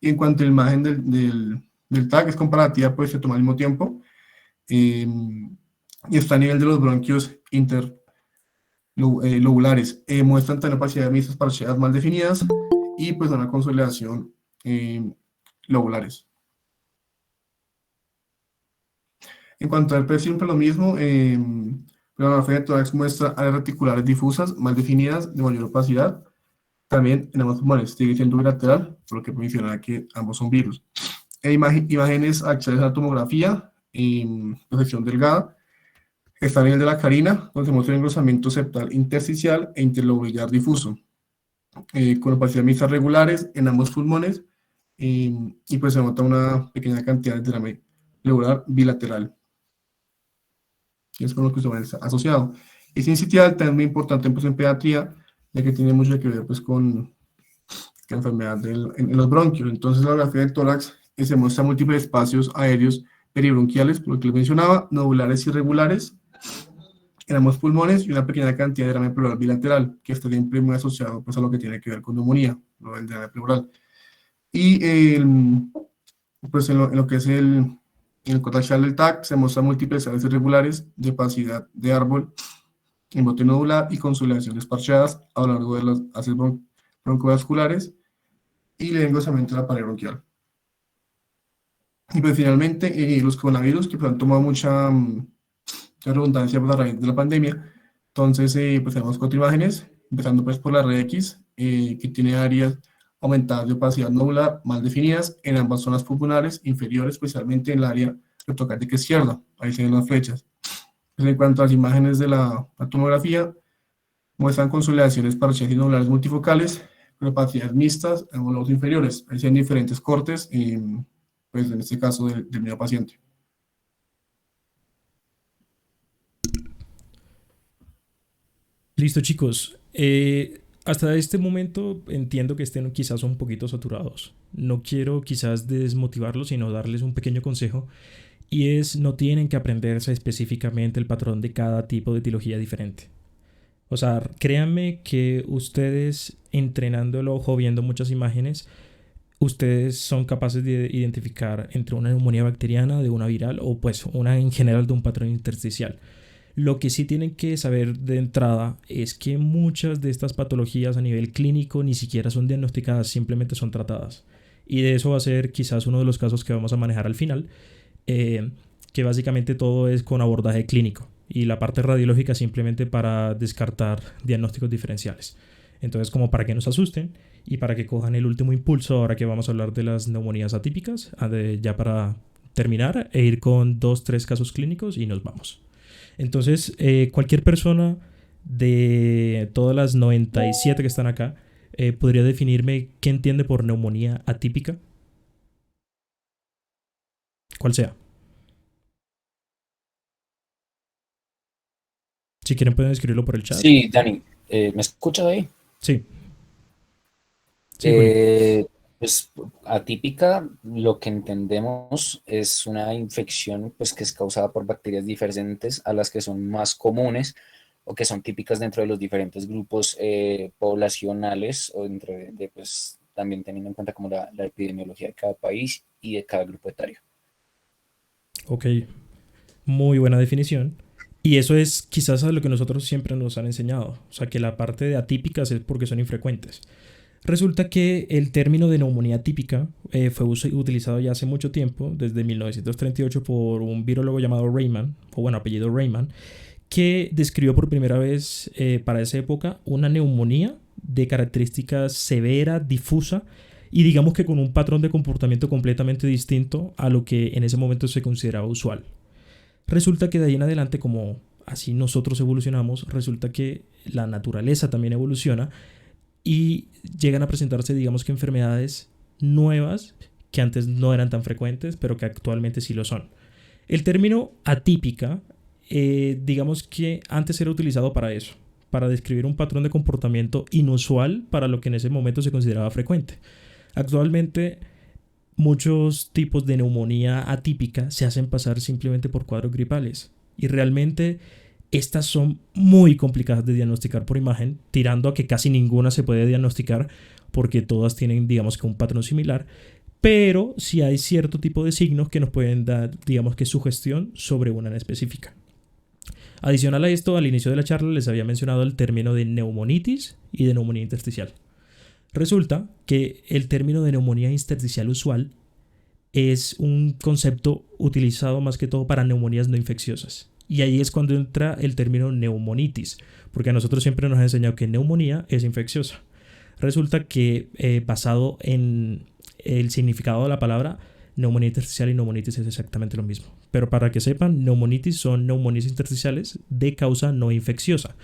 Y en cuanto a la imagen del TAC, es comparativa, pues se toma al mismo tiempo, y está a nivel de los bronquios interlobulares. Muestran también opacidades mixtas parcheadas mal definidas y pues una consolidación lobulares. En cuanto al PET, siempre lo mismo, la radiografía de tórax muestra áreas reticulares difusas mal definidas de mayor opacidad. También en ambos pulmones sigue siendo bilateral, por lo que menciona que ambos son virus. Imágenes axiales a tomografía, sección delgada, está a nivel de la carina, donde se muestra el engrosamiento septal intersticial e interlobular difuso, con opacidades mixtas regulares en ambos pulmones, y pues se nota una pequeña cantidad de derrame pleural bilateral, que es con lo que se está asociado. Y sincitial también es muy importante pues, en pediatría, ya que tiene mucho que ver pues, con la enfermedad en los bronquios. Entonces la radiografía del tórax se muestra múltiples espacios aéreos peribronquiales, por lo que les mencionaba, nodulares irregulares en ambos pulmones y una pequeña cantidad de derrame pleural bilateral, que está siempre muy asociado pues, a lo que tiene que ver con neumonía, ¿no? El derrame pleural. Y pues en lo que es el cotaxial del TAC se muestran múltiples áreas irregulares de opacidad de árbol, embote nodular y consolidaciones parcheadas a lo largo de las haces broncovasculares y el engrosamiento de la pared bronquial. Y pues finalmente los coronavirus, que pues, han tomado mucha redundancia pues, a raíz de la pandemia. Entonces pues tenemos 4 imágenes, empezando pues por la red X, que tiene áreas aumentadas de opacidad nodular mal definidas en ambas zonas pulmonares inferiores, especialmente en el área retrocárdica izquierda. Ahí se ven las flechas. En cuanto a las imágenes de la tomografía, muestran consolidaciones parciales y nodulares multifocales, con opacidades mixtas en los lobos inferiores. Ahí se ven diferentes cortes, pues en este caso del mismo paciente. Listo, chicos. Hasta este momento entiendo que estén quizás un poquito saturados. No quiero quizás desmotivarlos, sino darles un pequeño consejo. Y es, no tienen que aprenderse específicamente el patrón de cada tipo de etiología diferente. O sea, créanme que ustedes entrenando el ojo, viendo muchas imágenes, ustedes son capaces de identificar entre una neumonía bacteriana, de una viral o pues una en general de un patrón intersticial. Lo que sí tienen que saber de entrada es que muchas de estas patologías a nivel clínico ni siquiera son diagnosticadas, simplemente son tratadas. Y de eso va a ser quizás uno de los casos que vamos a manejar al final, que básicamente todo es con abordaje clínico y la parte radiológica simplemente para descartar diagnósticos diferenciales. Entonces, como para que no se asusten y para que cojan el último impulso ahora que vamos a hablar de las neumonías atípicas, ya para terminar e ir con 2-3 casos clínicos y nos vamos. Entonces, cualquier persona de todas las 97 que están acá, ¿podría definirme qué entiende por neumonía atípica? ¿Cuál sea? Si quieren pueden escribirlo por el chat. Sí, Dani, ¿me escuchas ahí? Sí. Sí, Juli. Pues atípica, lo que entendemos es una infección pues, que es causada por bacterias diferentes a las que son más comunes o que son típicas dentro de los diferentes grupos poblacionales o dentro pues, también teniendo en cuenta como la epidemiología de cada país y de cada grupo etario. Ok, muy buena definición. Y eso es quizás a lo que nosotros siempre nos han enseñado. O sea, que la parte de atípicas es porque son infrecuentes. Resulta que el término de neumonía típica fue utilizado ya hace mucho tiempo, desde 1938, por un virólogo llamado Rayman, o bueno, apellido Rayman, que describió por primera vez para esa época una neumonía de características severa, difusa, y digamos que con un patrón de comportamiento completamente distinto a lo que en ese momento se consideraba usual. Resulta que de ahí en adelante, como así nosotros evolucionamos, resulta que la naturaleza también evoluciona y llegan a presentarse, digamos que enfermedades nuevas que antes no eran tan frecuentes, pero que actualmente sí lo son. El término atípica, digamos que antes era utilizado para eso, para describir un patrón de comportamiento inusual para lo que en ese momento se consideraba frecuente. Actualmente, muchos tipos de neumonía atípica se hacen pasar simplemente por cuadros gripales y realmente estas son muy complicadas de diagnosticar por imagen, tirando a que casi ninguna se puede diagnosticar porque todas tienen, digamos que un patrón similar, pero sí hay cierto tipo de signos que nos pueden dar, digamos que sugestión sobre una en específica. Adicional a esto, al inicio de la charla les había mencionado el término de neumonitis y de neumonía intersticial. Resulta que el término de neumonía intersticial usual es un concepto utilizado más que todo para neumonías no infecciosas. Y ahí es cuando entra el término neumonitis, porque a nosotros siempre nos han enseñado que neumonía es infecciosa. Resulta que basado en el significado de la palabra, neumonía intersticial y neumonitis es exactamente lo mismo. Pero para que sepan, neumonitis son neumonías intersticiales de causa no infecciosa.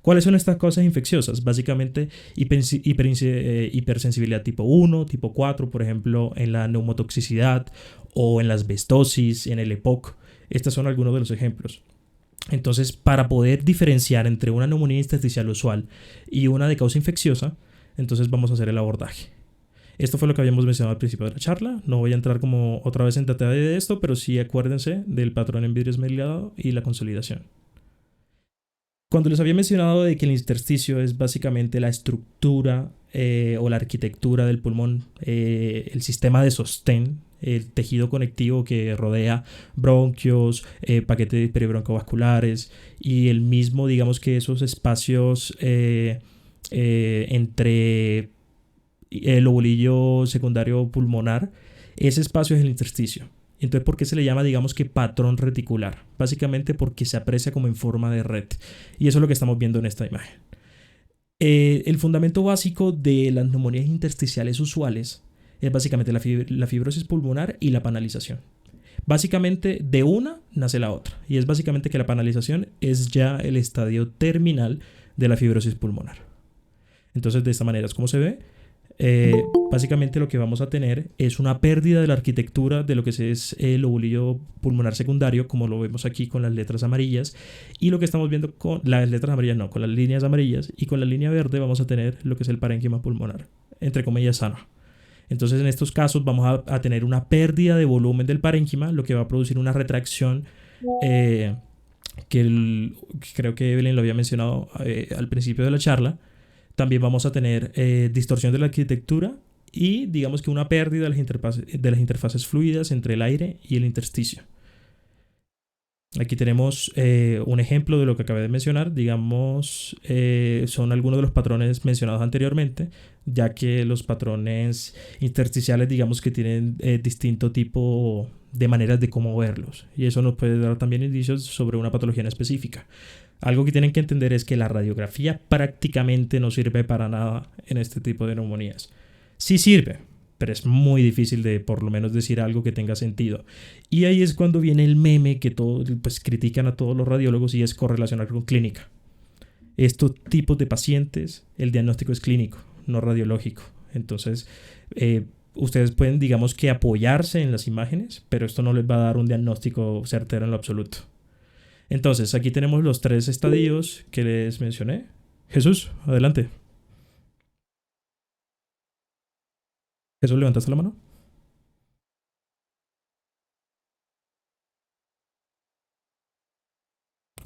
¿Cuáles son estas causas infecciosas? Básicamente hipersensibilidad tipo 1, tipo 4, por ejemplo, en la neumotoxicidad o en la asbestosis, en el EPOC. Estos son algunos de los ejemplos. Entonces, para poder diferenciar entre una neumonía intersticial usual y una de causa infecciosa, entonces vamos a hacer el abordaje. Esto fue lo que habíamos mencionado al principio de la charla. No voy a entrar como otra vez en detalle de esto, pero sí acuérdense del patrón en vidrio esmerilado y la consolidación. Cuando les había mencionado de que el intersticio es básicamente la estructura o la arquitectura del pulmón, el sistema de sostén, el tejido conectivo que rodea bronquios, paquetes peribroncovasculares y el mismo, digamos que esos espacios entre el lobulillo secundario pulmonar, ese espacio es el intersticio. Entonces, ¿por qué se le llama, digamos que patrón reticular? Básicamente porque se aprecia como en forma de red. Y eso es lo que estamos viendo en esta imagen. El fundamento básico de las neumonías intersticiales usuales es básicamente la fibrosis pulmonar y la panalización. Básicamente, de una nace la otra. Y es básicamente que la panalización es ya el estadio terminal de la fibrosis pulmonar. Entonces, de esta manera es como se ve. Básicamente lo que vamos a tener es una pérdida de la arquitectura de lo que es el lobulillo pulmonar secundario, como lo vemos aquí con las letras amarillas, y lo que estamos viendo con las letras amarillas, no, con las líneas amarillas, y con la línea verde vamos a tener lo que es el parénquima pulmonar, entre comillas sano. Entonces en estos casos vamos a tener una pérdida de volumen del parénquima, lo que va a producir una retracción que creo que Evelyn lo había mencionado al principio de la charla. También vamos a tener distorsión de la arquitectura y digamos que una pérdida de las interfaces fluidas entre el aire y el intersticio. Aquí tenemos un ejemplo de lo que acabé de mencionar. Digamos, son algunos de los patrones mencionados anteriormente, ya que los patrones intersticiales digamos que tienen distinto tipo de maneras de cómo verlos. Y eso nos puede dar también indicios sobre una patología en específica. Algo que tienen que entender es que la radiografía prácticamente no sirve para nada en este tipo de neumonías. Sí sirve, pero es muy difícil de por lo menos decir algo que tenga sentido. Y ahí es cuando viene el meme que todos pues, critican a todos los radiólogos y es correlacionar con clínica. Estos tipos de pacientes, el diagnóstico es clínico, no radiológico. Entonces, ustedes pueden, digamos que apoyarse en las imágenes, pero esto no les va a dar un diagnóstico certero en lo absoluto. Entonces, aquí tenemos los 3 estadios que les mencioné. Jesús, adelante. ¿Eso levantaste la mano?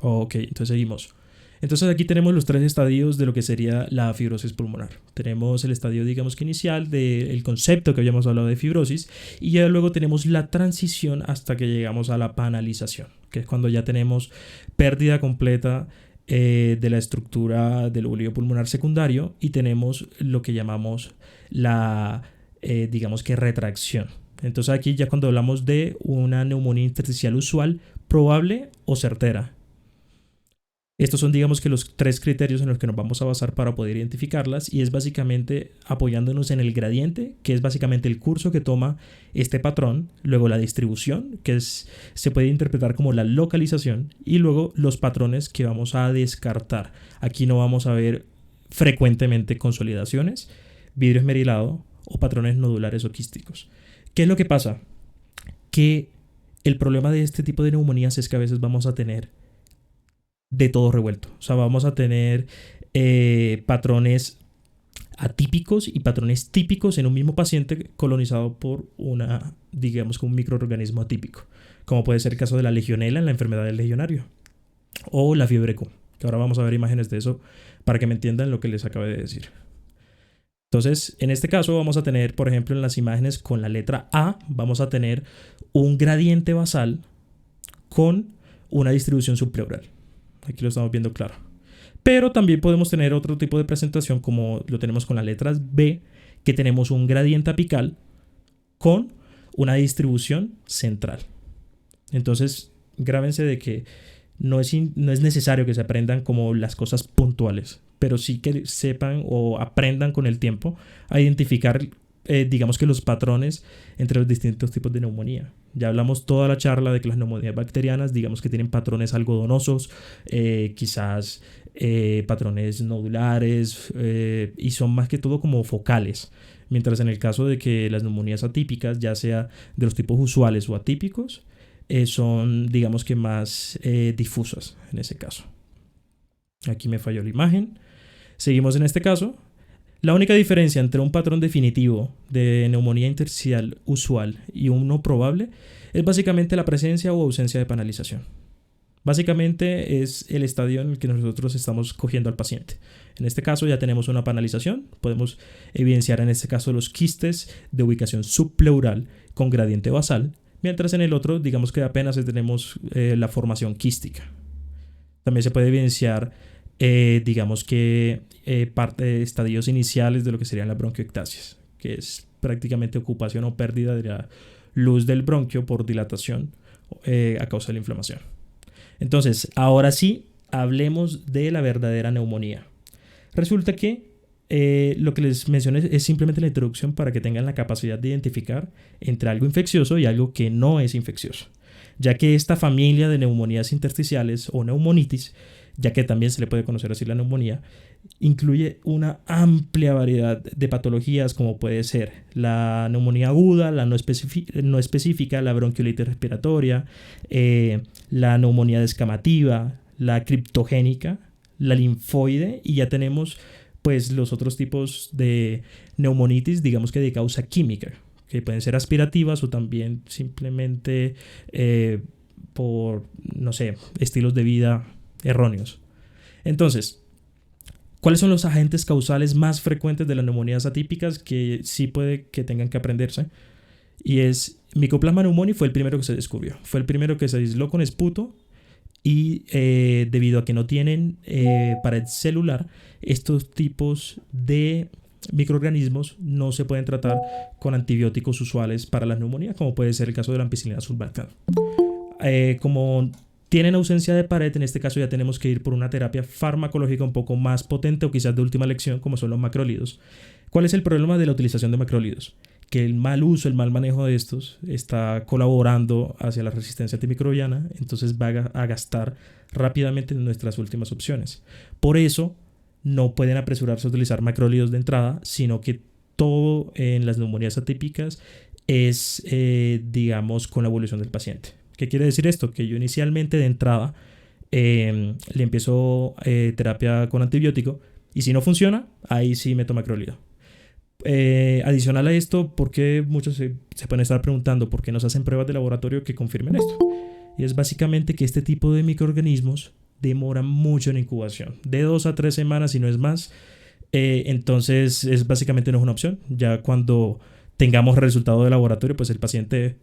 Ok, entonces seguimos. Entonces aquí tenemos los tres estadios de lo que sería la fibrosis pulmonar. Tenemos el estadio, digamos que inicial, del concepto que habíamos hablado de fibrosis, y ya luego tenemos la transición hasta que llegamos a la panalización, que es cuando ya tenemos pérdida completa de la estructura del lóbulo pulmonar secundario y tenemos lo que llamamos la, digamos que retracción. Entonces aquí ya cuando hablamos de una neumonía intersticial usual, probable o certera. Estos son, digamos que, los tres criterios en los que nos vamos a basar para poder identificarlas, y es básicamente apoyándonos en el gradiente, que es básicamente el curso que toma este patrón, luego la distribución, que se puede interpretar como la localización, y luego los patrones que vamos a descartar. Aquí no vamos a ver frecuentemente consolidaciones, vidrio esmerilado o patrones nodulares o quísticos. ¿Qué es lo que pasa? Que el problema de este tipo de neumonías es que a veces vamos a tener de todo revuelto. O sea, vamos a tener patrones atípicos y patrones típicos en un mismo paciente colonizado por digamos, un microorganismo atípico, como puede ser el caso de la legionela en la enfermedad del legionario o la fiebre Q, que ahora vamos a ver imágenes de eso para que me entiendan lo que les acabé de decir. Entonces, en este caso vamos a tener, por ejemplo, en las imágenes con la letra A, vamos a tener un gradiente basal con una distribución subpleural. Aquí lo estamos viendo claro. Pero también podemos tener otro tipo de presentación como lo tenemos con las letras B, que tenemos un gradiente apical con una distribución central. Entonces, grábense de que no es necesario que se aprendan como las cosas puntuales, pero sí que sepan o aprendan con el tiempo a identificar, digamos que los patrones entre los distintos tipos de neumonía. Ya hablamos toda la charla de que las neumonías bacterianas, digamos que tienen patrones algodonosos, quizás patrones nodulares, y son más que todo como focales. Mientras en el caso de que las neumonías atípicas, ya sea de los tipos usuales o atípicos, son, digamos que más difusas en ese caso. Aquí me falló la imagen. Seguimos en este caso. La única diferencia entre un patrón definitivo de neumonía intersticial usual y uno probable es básicamente la presencia o ausencia de panalización. Básicamente es el estadio en el que nosotros estamos cogiendo al paciente. En este caso ya tenemos una panalización. Podemos evidenciar en este caso los quistes de ubicación subpleural con gradiente basal, mientras en el otro digamos que apenas tenemos la formación quística. También se puede evidenciar digamos que parte de estadios iniciales de lo que serían las bronquiectasias, que es prácticamente ocupación o pérdida de la luz del bronquio por dilatación a causa de la inflamación. Entonces, ahora sí, hablemos de la verdadera neumonía. Resulta que lo que les mencioné es simplemente la introducción para que tengan la capacidad de identificar entre algo infeccioso y algo que no es infeccioso, ya que esta familia de neumonías intersticiales o neumonitis, ya que también se le puede conocer así la neumonía, incluye una amplia variedad de patologías como puede ser la neumonía aguda, la no específica, la bronquiolitis respiratoria, la neumonía descamativa, la criptogénica, la linfoide, y ya tenemos pues los otros tipos de neumonitis, digamos que de causa química, que pueden ser aspirativas o también simplemente por, no sé, estilos de vida erróneos. Entonces, ¿cuáles son los agentes causales más frecuentes de las neumonías atípicas que sí puede que tengan que aprenderse? Y es Mycoplasma pneumoniae, fue el primero que se descubrió. Fue el primero que se aisló con esputo y debido a que no tienen pared celular, estos tipos de microorganismos no se pueden tratar con antibióticos usuales para las neumonías, como puede ser el caso de la ampicilina sulbactam. Como tienen ausencia de pared, en este caso ya tenemos que ir por una terapia farmacológica un poco más potente o quizás de última elección, como son los macrólidos. ¿Cuál es el problema de la utilización de macrólidos? Que el mal uso, el mal manejo de estos está colaborando hacia la resistencia antimicrobiana, entonces va a gastar rápidamente en nuestras últimas opciones. Por eso no pueden apresurarse a utilizar macrólidos de entrada, sino que todo en las neumonías atípicas es, digamos, con la evolución del paciente. ¿Qué quiere decir esto? Que yo inicialmente de entrada le empiezo terapia con antibiótico y si no funciona, ahí sí meto macrólido. Adicional a esto, porque muchos se pueden estar preguntando por qué nos hacen pruebas de laboratorio que confirmen esto. Y es básicamente que este tipo de microorganismos demoran mucho en incubación, de 2 a 3 semanas y no es más. Entonces básicamente no es una opción. Ya cuando tengamos resultado de laboratorio, pues el paciente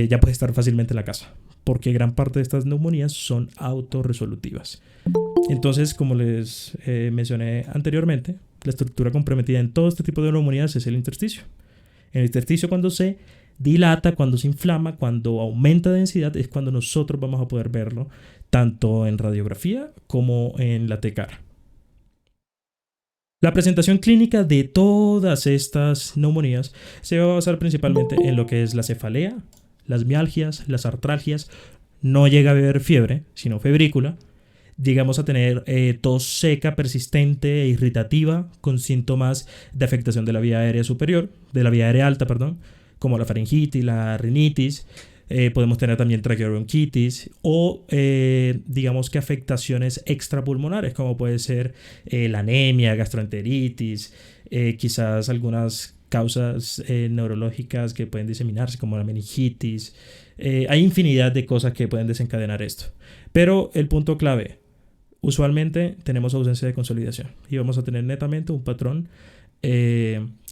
ya puede estar fácilmente en la casa, porque gran parte de estas neumonías son autorresolutivas. Entonces, como les mencioné anteriormente, la estructura comprometida en todo este tipo de neumonías es el intersticio. El intersticio, cuando se dilata, cuando se inflama, cuando aumenta de densidad, es cuando nosotros vamos a poder verlo tanto en radiografía como en la TCAR. La presentación clínica de todas estas neumonías se va a basar principalmente en lo que es la cefalea, las mialgias, las artralgias. No llega a haber fiebre, sino febrícula. Llegamos a tener tos seca, persistente e irritativa, con síntomas de afectación de la vía aérea superior, de la vía aérea alta, perdón, como la faringitis, la rinitis. Podemos tener también traqueobronquitis o digamos que afectaciones extrapulmonares, como puede ser la anemia, gastroenteritis, quizás algunas causas neurológicas que pueden diseminarse, como la meningitis. Hay infinidad de cosas que pueden desencadenar esto. Pero el punto clave, usualmente tenemos ausencia de consolidación y vamos a tener netamente un patrón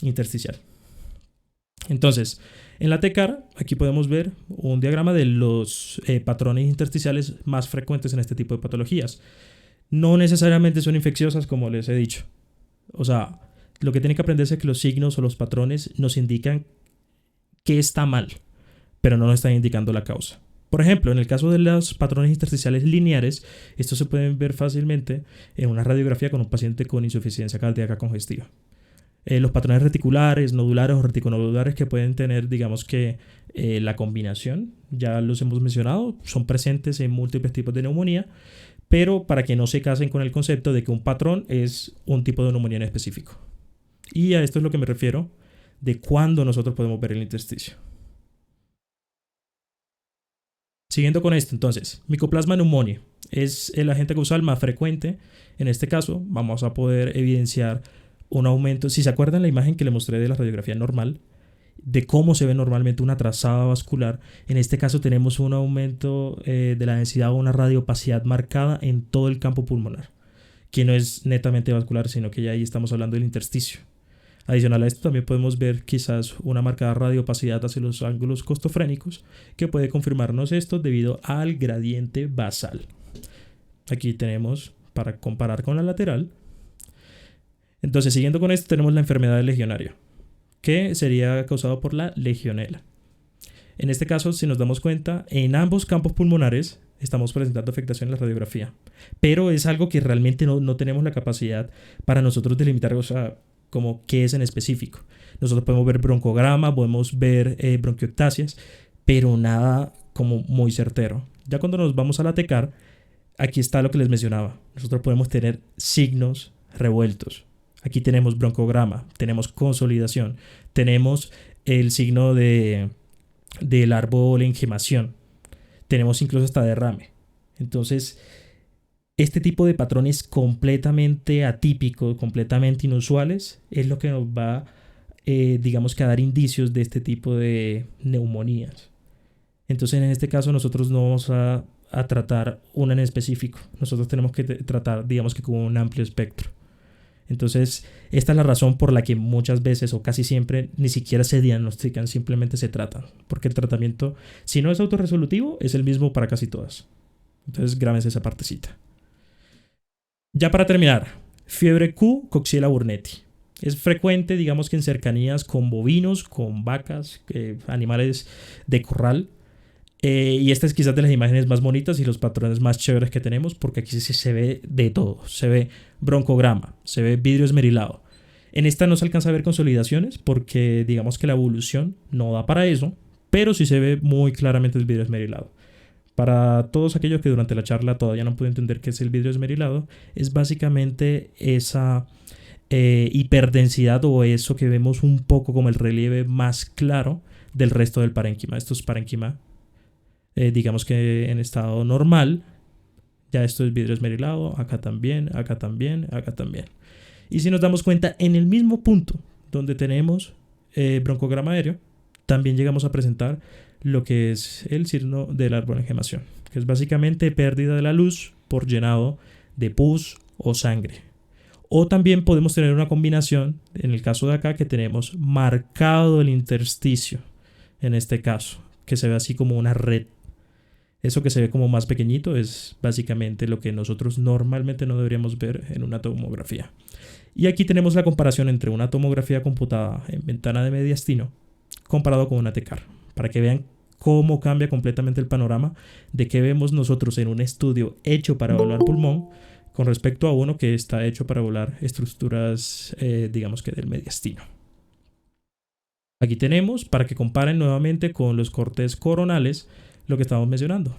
intersticial. Entonces, en la TCAR, aquí podemos ver un diagrama de los patrones intersticiales más frecuentes en este tipo de patologías. No necesariamente son infecciosas, como les he dicho. O sea, lo que tienen que aprender es que los signos o los patrones nos indican qué está mal, pero no nos están indicando la causa. Por ejemplo, en el caso de los patrones intersticiales lineares, estos se pueden ver fácilmente en una radiografía con un paciente con insuficiencia cardíaca congestiva. Los patrones reticulares, nodulares o reticonodulares que pueden tener, digamos que la combinación, ya los hemos mencionado, son presentes en múltiples tipos de neumonía, pero para que no se casen con el concepto de que un patrón es un tipo de neumonía en específico. Y a esto es lo que me refiero de cuándo nosotros podemos ver el intersticio. Siguiendo con esto, entonces, Mycoplasma pneumoniae es el agente causal más frecuente. En este caso, vamos a poder evidenciar un aumento. Si se acuerdan la imagen que le mostré de la radiografía normal, de cómo se ve normalmente una trazada vascular, en este caso tenemos un aumento de la densidad o una radiopacidad marcada en todo el campo pulmonar, que no es netamente vascular, sino que ya ahí estamos hablando del intersticio. Adicional a esto, también podemos ver quizás una marcada radiopacidad hacia los ángulos costofrénicos, que puede confirmarnos esto debido al gradiente basal. Aquí tenemos, para comparar con la lateral. Entonces, siguiendo con esto, tenemos la enfermedad del legionario, que sería causado por la legionela. En este caso, si nos damos cuenta, en ambos campos pulmonares estamos presentando afectación en la radiografía, pero es algo que realmente no tenemos la capacidad para nosotros delimitar, o sea, como qué es en específico. Nosotros podemos ver broncograma, podemos ver bronquiectasias, pero nada como muy certero. Ya cuando nos vamos a la TCAR, aquí está lo que les mencionaba. Nosotros podemos tener signos revueltos. Aquí tenemos broncograma, tenemos consolidación, tenemos el signo del árbol en gemación, tenemos incluso hasta derrame. Entonces, este tipo de patrones completamente atípicos, completamente inusuales, es lo que nos va, digamos que a dar indicios de este tipo de neumonías. Entonces, en este caso, nosotros no vamos a tratar una en específico. Nosotros tenemos que tratar, digamos que con un amplio espectro. Entonces, esta es la razón por la que muchas veces o casi siempre ni siquiera se diagnostican, simplemente se tratan. Porque el tratamiento, si no es autorresolutivo, es el mismo para casi todas. Entonces, grábense esa partecita. Ya para terminar, fiebre Q, Coxiella burnetii. Es frecuente, digamos que en cercanías con bovinos, con vacas, animales de corral. Y esta es quizás de las imágenes más bonitas y los patrones más chéveres que tenemos, porque aquí sí se ve de todo. Se ve broncograma, se ve vidrio esmerilado. En esta no se alcanza a ver consolidaciones porque digamos que la evolución no da para eso, pero sí se ve muy claramente el vidrio esmerilado. Para todos aquellos que durante la charla todavía no pueden entender qué es el vidrio esmerilado, es básicamente esa hiperdensidad o eso que vemos un poco como el relieve más claro del resto del parénquima. Esto es parénquima, digamos que en estado normal. Ya esto es vidrio esmerilado, acá también, acá también, acá también. Y si nos damos cuenta, en el mismo punto donde tenemos broncograma aéreo, también llegamos a presentar lo que es el signo de la arboengemación, que es básicamente pérdida de la luz por llenado de pus o sangre. O también podemos tener una combinación, en el caso de acá, que tenemos marcado el intersticio, en este caso, que se ve así como una red. Eso que se ve como más pequeñito es básicamente lo que nosotros normalmente no deberíamos ver en una tomografía. Y aquí tenemos la comparación entre una tomografía computada en ventana de mediastino comparado con una TECAR, para que vean cómo cambia completamente el panorama de qué vemos nosotros en un estudio hecho para evaluar pulmón con respecto a uno que está hecho para evaluar estructuras, digamos que del mediastino. Aquí tenemos, para que comparen nuevamente con los cortes coronales, lo que estamos mencionando.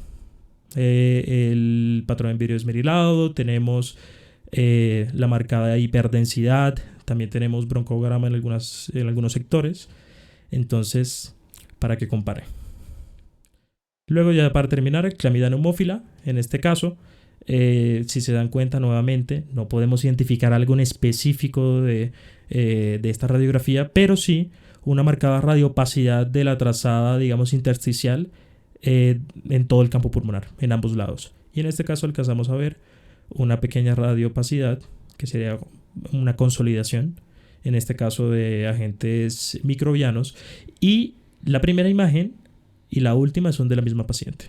El patrón en vidrio esmerilado, tenemos la marcada hiperdensidad, también tenemos broncograma en algunos sectores. Entonces, para que comparen. Luego, ya para terminar, clamidia neumófila. En este caso, si se dan cuenta nuevamente, no podemos identificar algo en específico de esta radiografía, pero sí una marcada radiopacidad de la trazada, digamos, intersticial en todo el campo pulmonar, en ambos lados. Y en este caso alcanzamos a ver una pequeña radiopacidad, que sería una consolidación, en este caso de agentes microbianos. Y la primera imagen y la última son de la misma paciente.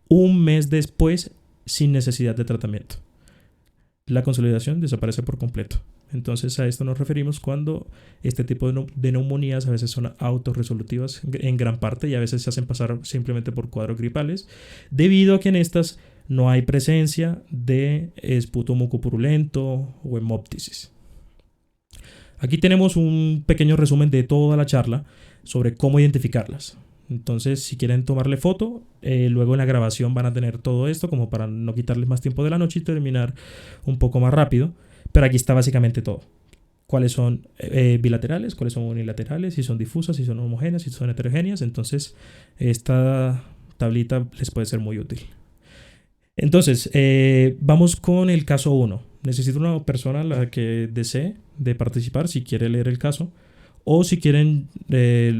Un mes después, sin necesidad de tratamiento. La consolidación desaparece por completo. Entonces a esto nos referimos cuando este tipo de neumonías a veces son autorresolutivas en gran parte y a veces se hacen pasar simplemente por cuadros gripales, debido a que en estas no hay presencia de esputo mucopurulento o hemoptisis. Aquí tenemos un pequeño resumen de toda la charla sobre cómo identificarlas. Entonces, si quieren tomarle foto, luego en la grabación van a tener todo esto como para no quitarles más tiempo de la noche y terminar un poco más rápido. Pero aquí está básicamente todo. Cuáles son bilaterales, cuáles son unilaterales, si son difusas, si son homogéneas, si son heterogéneas. Entonces, esta tablita les puede ser muy útil. Entonces, vamos con el caso 1. Necesito una persona a la que desee de participar si quiere leer el caso. O si quieren,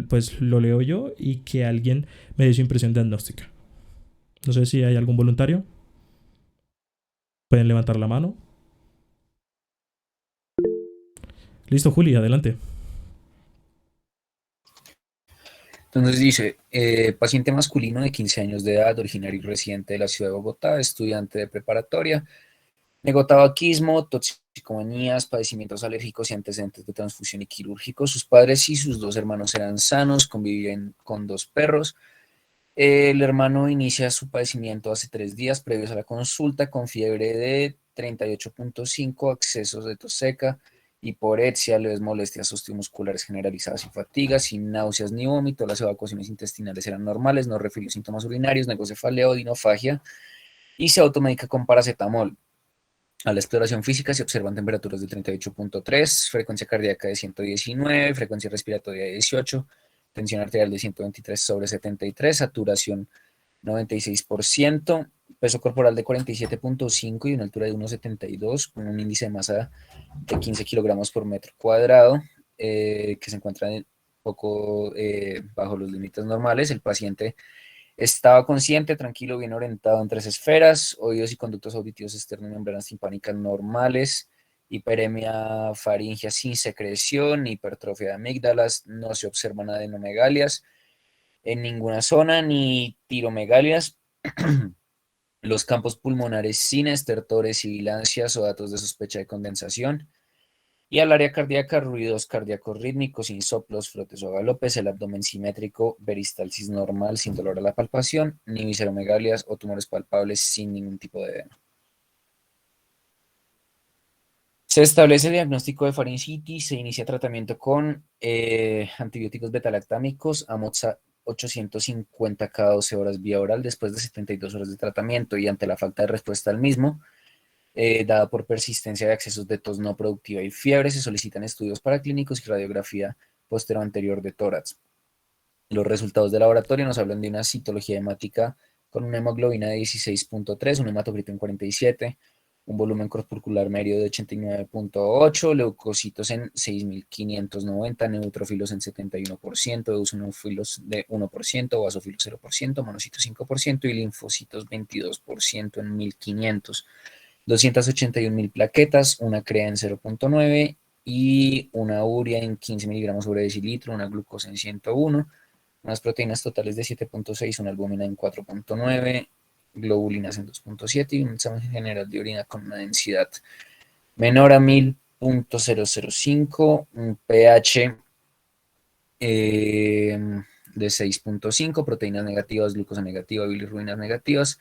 pues lo leo yo y que alguien me dé su impresión diagnóstica. No sé si hay algún voluntario. Pueden levantar la mano. Listo, Juli, adelante. Entonces dice, paciente masculino de 15 años de edad, originario y residente de la ciudad de Bogotá, estudiante de preparatoria, negó tabaquismo, toxicomanías, padecimientos alérgicos y antecedentes de transfusión y quirúrgicos. Sus padres y sus 2 hermanos eran sanos, convivían con 2 perros. El hermano inicia su padecimiento hace 3 días previos a la consulta con fiebre de 38.5, accesos de tos seca, hiporexia, leves molestias osteomusculares generalizadas y fatiga, sin náuseas ni vómito. Las evacuaciones intestinales eran normales, no refirió síntomas urinarios, negó cefalea o dinofagia y se automedica con paracetamol. A la exploración física se observan temperaturas de 38.3, frecuencia cardíaca de 119, frecuencia respiratoria de 18, tensión arterial de 123/73, saturación 96%, peso corporal de 47.5 y una altura de 1,72, con un índice de masa de 15 kilogramos por metro cuadrado, que se encuentra un poco bajo los límites normales. El paciente estaba consciente, tranquilo, bien orientado en 3 esferas, oídos y conductos auditivos externos y membranas timpánicas normales, hiperemia faríngea sin secreción, hipertrofia de amígdalas, no se observan adenomegalias en ninguna zona, ni tiromegalias. Los campos pulmonares sin estertores, sibilancias o datos de sospecha de condensación. Y al área cardíaca, ruidos cardíacos rítmicos, sin soplos, frotes o galopes, el abdomen simétrico, peristalsis normal sin dolor a la palpación, ni visceromegalias o tumores palpables sin ningún tipo de edema. Se establece el diagnóstico de faringitis, se inicia tratamiento con antibióticos betalactámicos, Amoxa 850 cada 12 horas vía oral después de 72 horas de tratamiento, y ante la falta de respuesta al mismo, dada por persistencia de accesos de tos no productiva y fiebre, se solicitan estudios paraclínicos y radiografía posterior-anterior de tórax. Los resultados de laboratorio nos hablan de una citología hemática con una hemoglobina de 16.3, un hematocrito en 47, un volumen corpuscular medio de 89.8, leucocitos en 6.590, neutrófilos en 71%, eosinófilos de 1%, basófilos 0%, monocitos 5% y linfocitos 22% en 1.500. 281.000 plaquetas, una CREA en 0.9 y una urea en 15 miligramos sobre decilitro, una glucosa en 101, unas proteínas totales de 7.6, una albúmina en 4.9, globulinas en 2.7 y un examen general de orina con una densidad menor a 1000.005, un pH de 6.5, proteínas negativas, glucosa negativa, bilirrubinas negativas,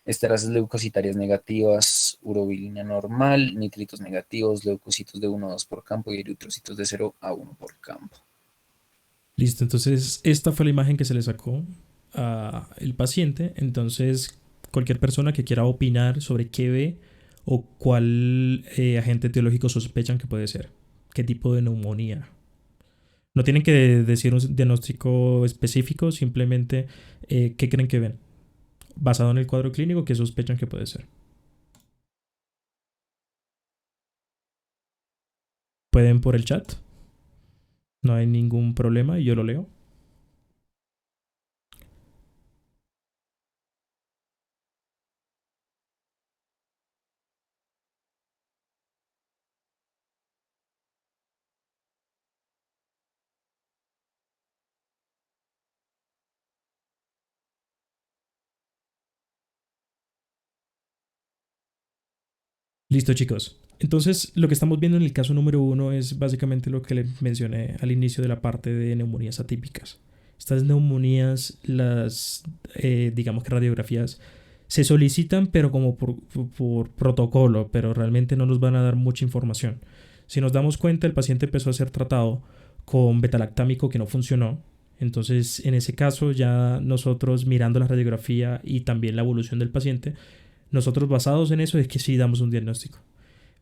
esterasas leucocitarias negativas, urobilina normal, nitritos negativos, leucocitos de 1 a 2 por campo y eritrocitos de 0 a 1 por campo. Listo, entonces esta fue la imagen que se le sacó al paciente. Entonces, cualquier persona que quiera opinar sobre qué ve o cuál agente etiológico sospechan que puede ser, qué tipo de neumonía. No tienen que decir un diagnóstico específico, simplemente qué creen que ven, basado en el cuadro clínico, qué sospechan que puede ser. Pueden por el chat, no hay ningún problema y yo lo leo. Listo, chicos. Entonces, lo que estamos viendo en el caso número 1 es básicamente lo que les mencioné al inicio de la parte de neumonías atípicas. Estas neumonías, digamos que radiografías, se solicitan, pero como por protocolo, pero realmente no nos van a dar mucha información. Si nos damos cuenta, el paciente empezó a ser tratado con betalactámico que no funcionó. Entonces, en ese caso, ya nosotros mirando la radiografía y también la evolución del paciente, nosotros basados en eso es que sí damos un diagnóstico.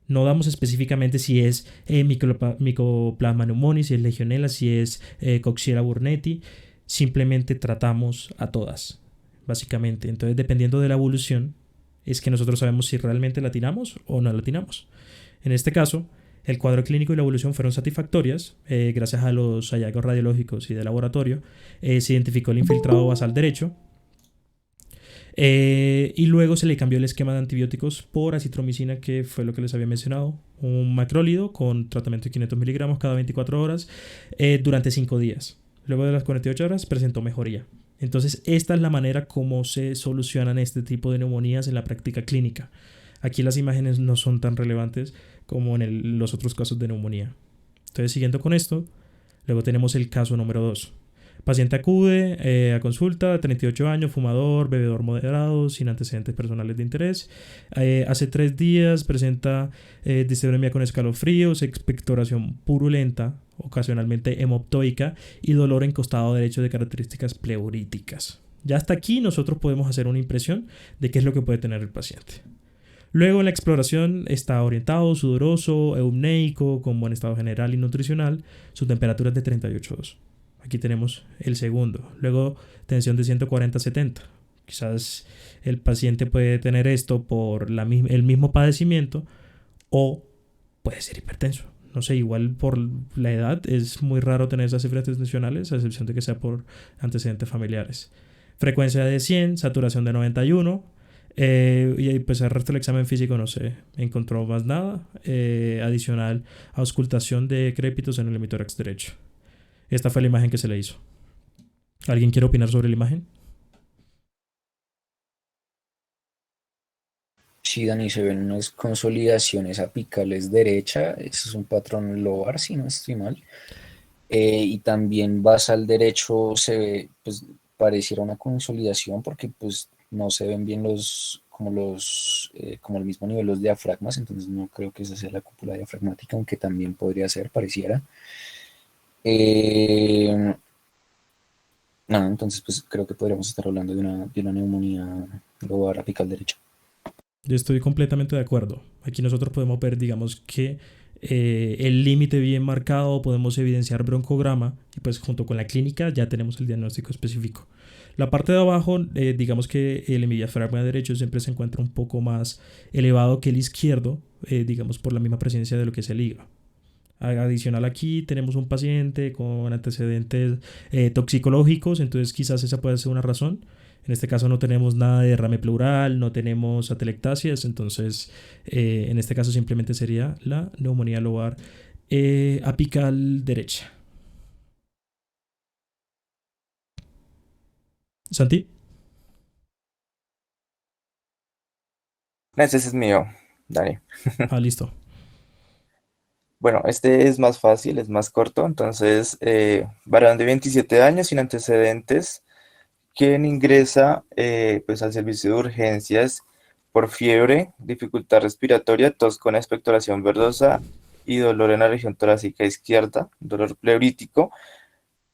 No damos específicamente si es Mycoplasma pneumoniae, si es Legionella, si es Coxiella burnetii. Simplemente tratamos a todas, básicamente. Entonces, dependiendo de la evolución, es que nosotros sabemos si realmente la atinamos o no la atinamos. En este caso, el cuadro clínico y la evolución fueron satisfactorias. Gracias a los hallazgos radiológicos y de laboratorio, se identificó el infiltrado basal derecho. Y luego se le cambió el esquema de antibióticos por acitromicina, que fue lo que les había mencionado. Un macrólido con tratamiento de 500 miligramos cada 24 horas durante 5 días. Luego de las 48 horas presentó mejoría. Entonces, esta es la manera como se solucionan este tipo de neumonías en la práctica clínica. Aquí las imágenes no son tan relevantes como en los otros casos de neumonía. Entonces, siguiendo con esto, luego tenemos el caso número 2. Paciente acude a consulta, 38 años, fumador, bebedor moderado, sin antecedentes personales de interés. Hace 3 días presenta disauria con escalofríos, expectoración purulenta, ocasionalmente hemoptoica y dolor en costado derecho de características pleuríticas. Ya hasta aquí nosotros podemos hacer una impresión de qué es lo que puede tener el paciente. Luego en la exploración está orientado, sudoroso, eumneico, con buen estado general y nutricional. Su temperatura es de 38,2. Aquí tenemos el segundo. Luego, tensión de 140/70. Quizás el paciente puede tener esto por el mismo padecimiento o puede ser hipertenso. No sé, igual por la edad es muy raro tener esas cifras tensionales, a excepción de que sea por antecedentes familiares. Frecuencia de 100, saturación de 91. Y pues el resto del examen físico no se encontró más nada. Adicional, auscultación de crépitos en el hemitórax derecho. Esta fue la imagen que se le hizo. ¿Alguien quiere opinar sobre la imagen? Sí, Dani, se ven unas consolidaciones apicales derecha. Ese es un patrón lobar, si no estoy mal. Y también basal derecho se ve, pues pareciera una consolidación porque pues no se ven bien como el mismo nivel los diafragmas, entonces no creo que esa sea la cúpula diafragmática, aunque también podría ser, pareciera. No, entonces pues creo que podríamos estar hablando de una neumonía lobar apical derecha. Yo estoy completamente de acuerdo. Aquí nosotros podemos ver, digamos, que el límite bien marcado, podemos evidenciar broncograma y pues junto con la clínica ya tenemos el diagnóstico específico. La parte de abajo, digamos que el hemidiafragma derecho siempre se encuentra un poco más elevado que el izquierdo, digamos por la misma presencia de lo que es el hígado. Adicional aquí tenemos un paciente con antecedentes toxicológicos, entonces quizás esa puede ser una razón. En este caso no tenemos nada de derrame pleural, no tenemos atelectasias, entonces en este caso simplemente sería la neumonía lobar apical derecha. ¿Santi? Ese es mío, Dani. Listo. Bueno, este es más fácil, es más corto. Entonces, varón de 27 años sin antecedentes, quien ingresa pues al servicio de urgencias por fiebre, dificultad respiratoria, tos con expectoración verdosa y dolor en la región torácica izquierda, dolor pleurítico.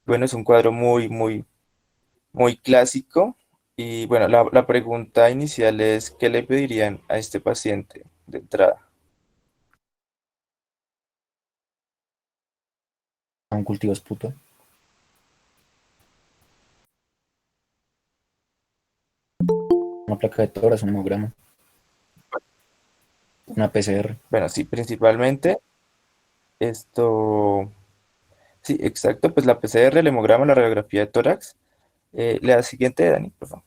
Bueno, es un cuadro muy clásico. Y bueno, la pregunta inicial es, ¿qué le pedirían a este paciente de entrada? Un cultivo esputo. Una placa de tórax, un hemograma. Una PCR. Bueno, sí, principalmente esto, sí, exacto, pues la PCR, el hemograma, la radiografía de tórax. La siguiente, Dani, por favor.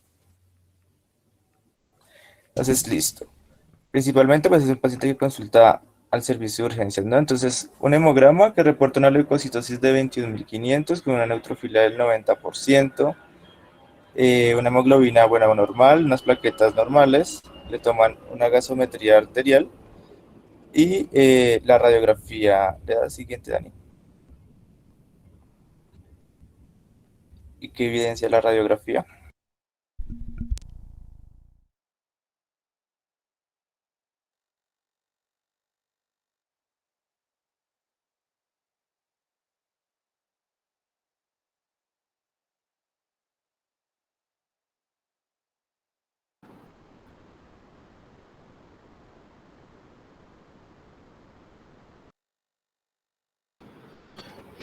Entonces, listo. Principalmente, pues es un paciente que consulta al servicio de urgencias, ¿no? Entonces, un hemograma que reporta una leucocitosis de 21.500 con una neutrofilia del 90%, una hemoglobina buena o normal, unas plaquetas normales, le toman una gasometría arterial y la radiografía, la siguiente, Dani. ¿Y qué evidencia la radiografía?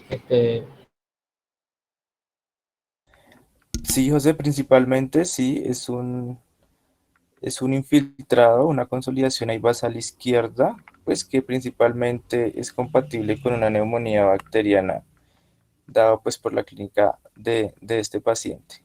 Este, Sí, José, principalmente sí, es un infiltrado, una consolidación ahí basal izquierda, pues que principalmente es compatible con una neumonía bacteriana, dado pues por la clínica de este paciente.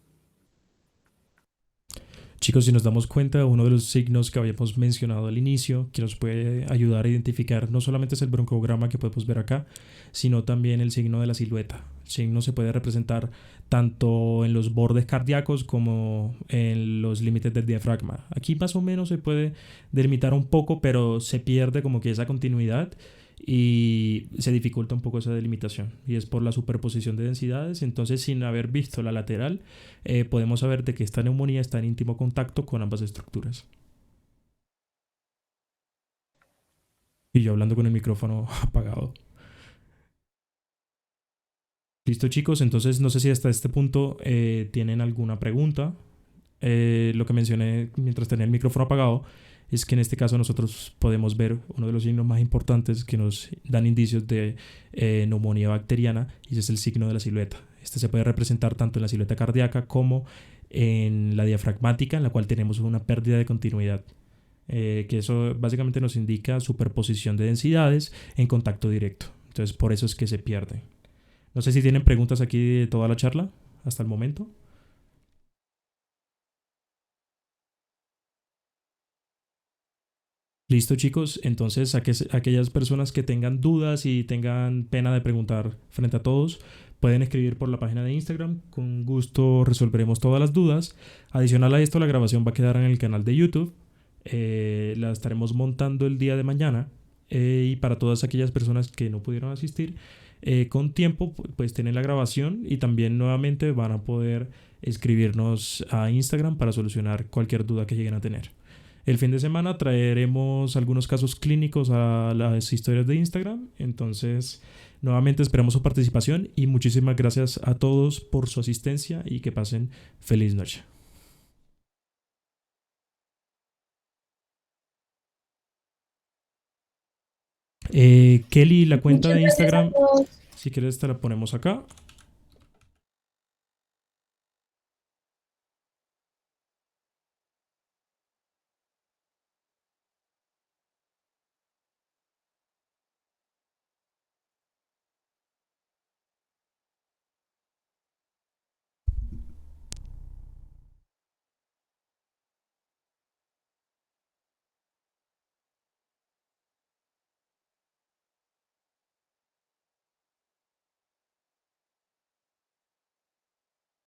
Chicos, si nos damos cuenta, uno de los signos que habíamos mencionado al inicio, que nos puede ayudar a identificar, no solamente es el broncograma que podemos ver acá, sino también el signo de la silueta. El signo se puede representar tanto en los bordes cardíacos como en los límites del diafragma. Aquí más o menos se puede delimitar un poco, pero se pierde como que esa continuidad y se dificulta un poco esa delimitación. Y es por la superposición de densidades. Entonces, sin haber visto la lateral, podemos saber de que esta neumonía está en íntimo contacto con ambas estructuras. Y yo hablando con el micrófono apagado. Listo, chicos. Entonces, no sé si hasta este punto tienen alguna pregunta. Lo que mencioné mientras tenía el micrófono apagado es que en este caso nosotros podemos ver uno de los signos más importantes que nos dan indicios de neumonía bacteriana, y ese es el signo de la silueta. Este se puede representar tanto en la silueta cardíaca como en la diafragmática, en la cual tenemos una pérdida de continuidad. Que eso básicamente nos indica superposición de densidades en contacto directo. Entonces, por eso es que se pierde. No sé si tienen preguntas aquí de toda la charla hasta el momento. Listo, chicos. Entonces, aquellas personas que tengan dudas y tengan pena de preguntar frente a todos, pueden escribir por la página de Instagram. Con gusto resolveremos todas las dudas. Adicional a esto, la grabación va a quedar en el canal de YouTube. La estaremos montando el día de mañana. Y para todas aquellas personas que no pudieron asistir, con tiempo, pues tienen la grabación y también nuevamente van a poder escribirnos a Instagram para solucionar cualquier duda que lleguen a tener. El fin de semana traeremos algunos casos clínicos a las historias de Instagram. Entonces, nuevamente esperamos su participación y muchísimas gracias a todos por su asistencia y que pasen feliz noche. Kelly, la cuenta Muchas de gracias a Instagram, todos. si quieres te la ponemos acá.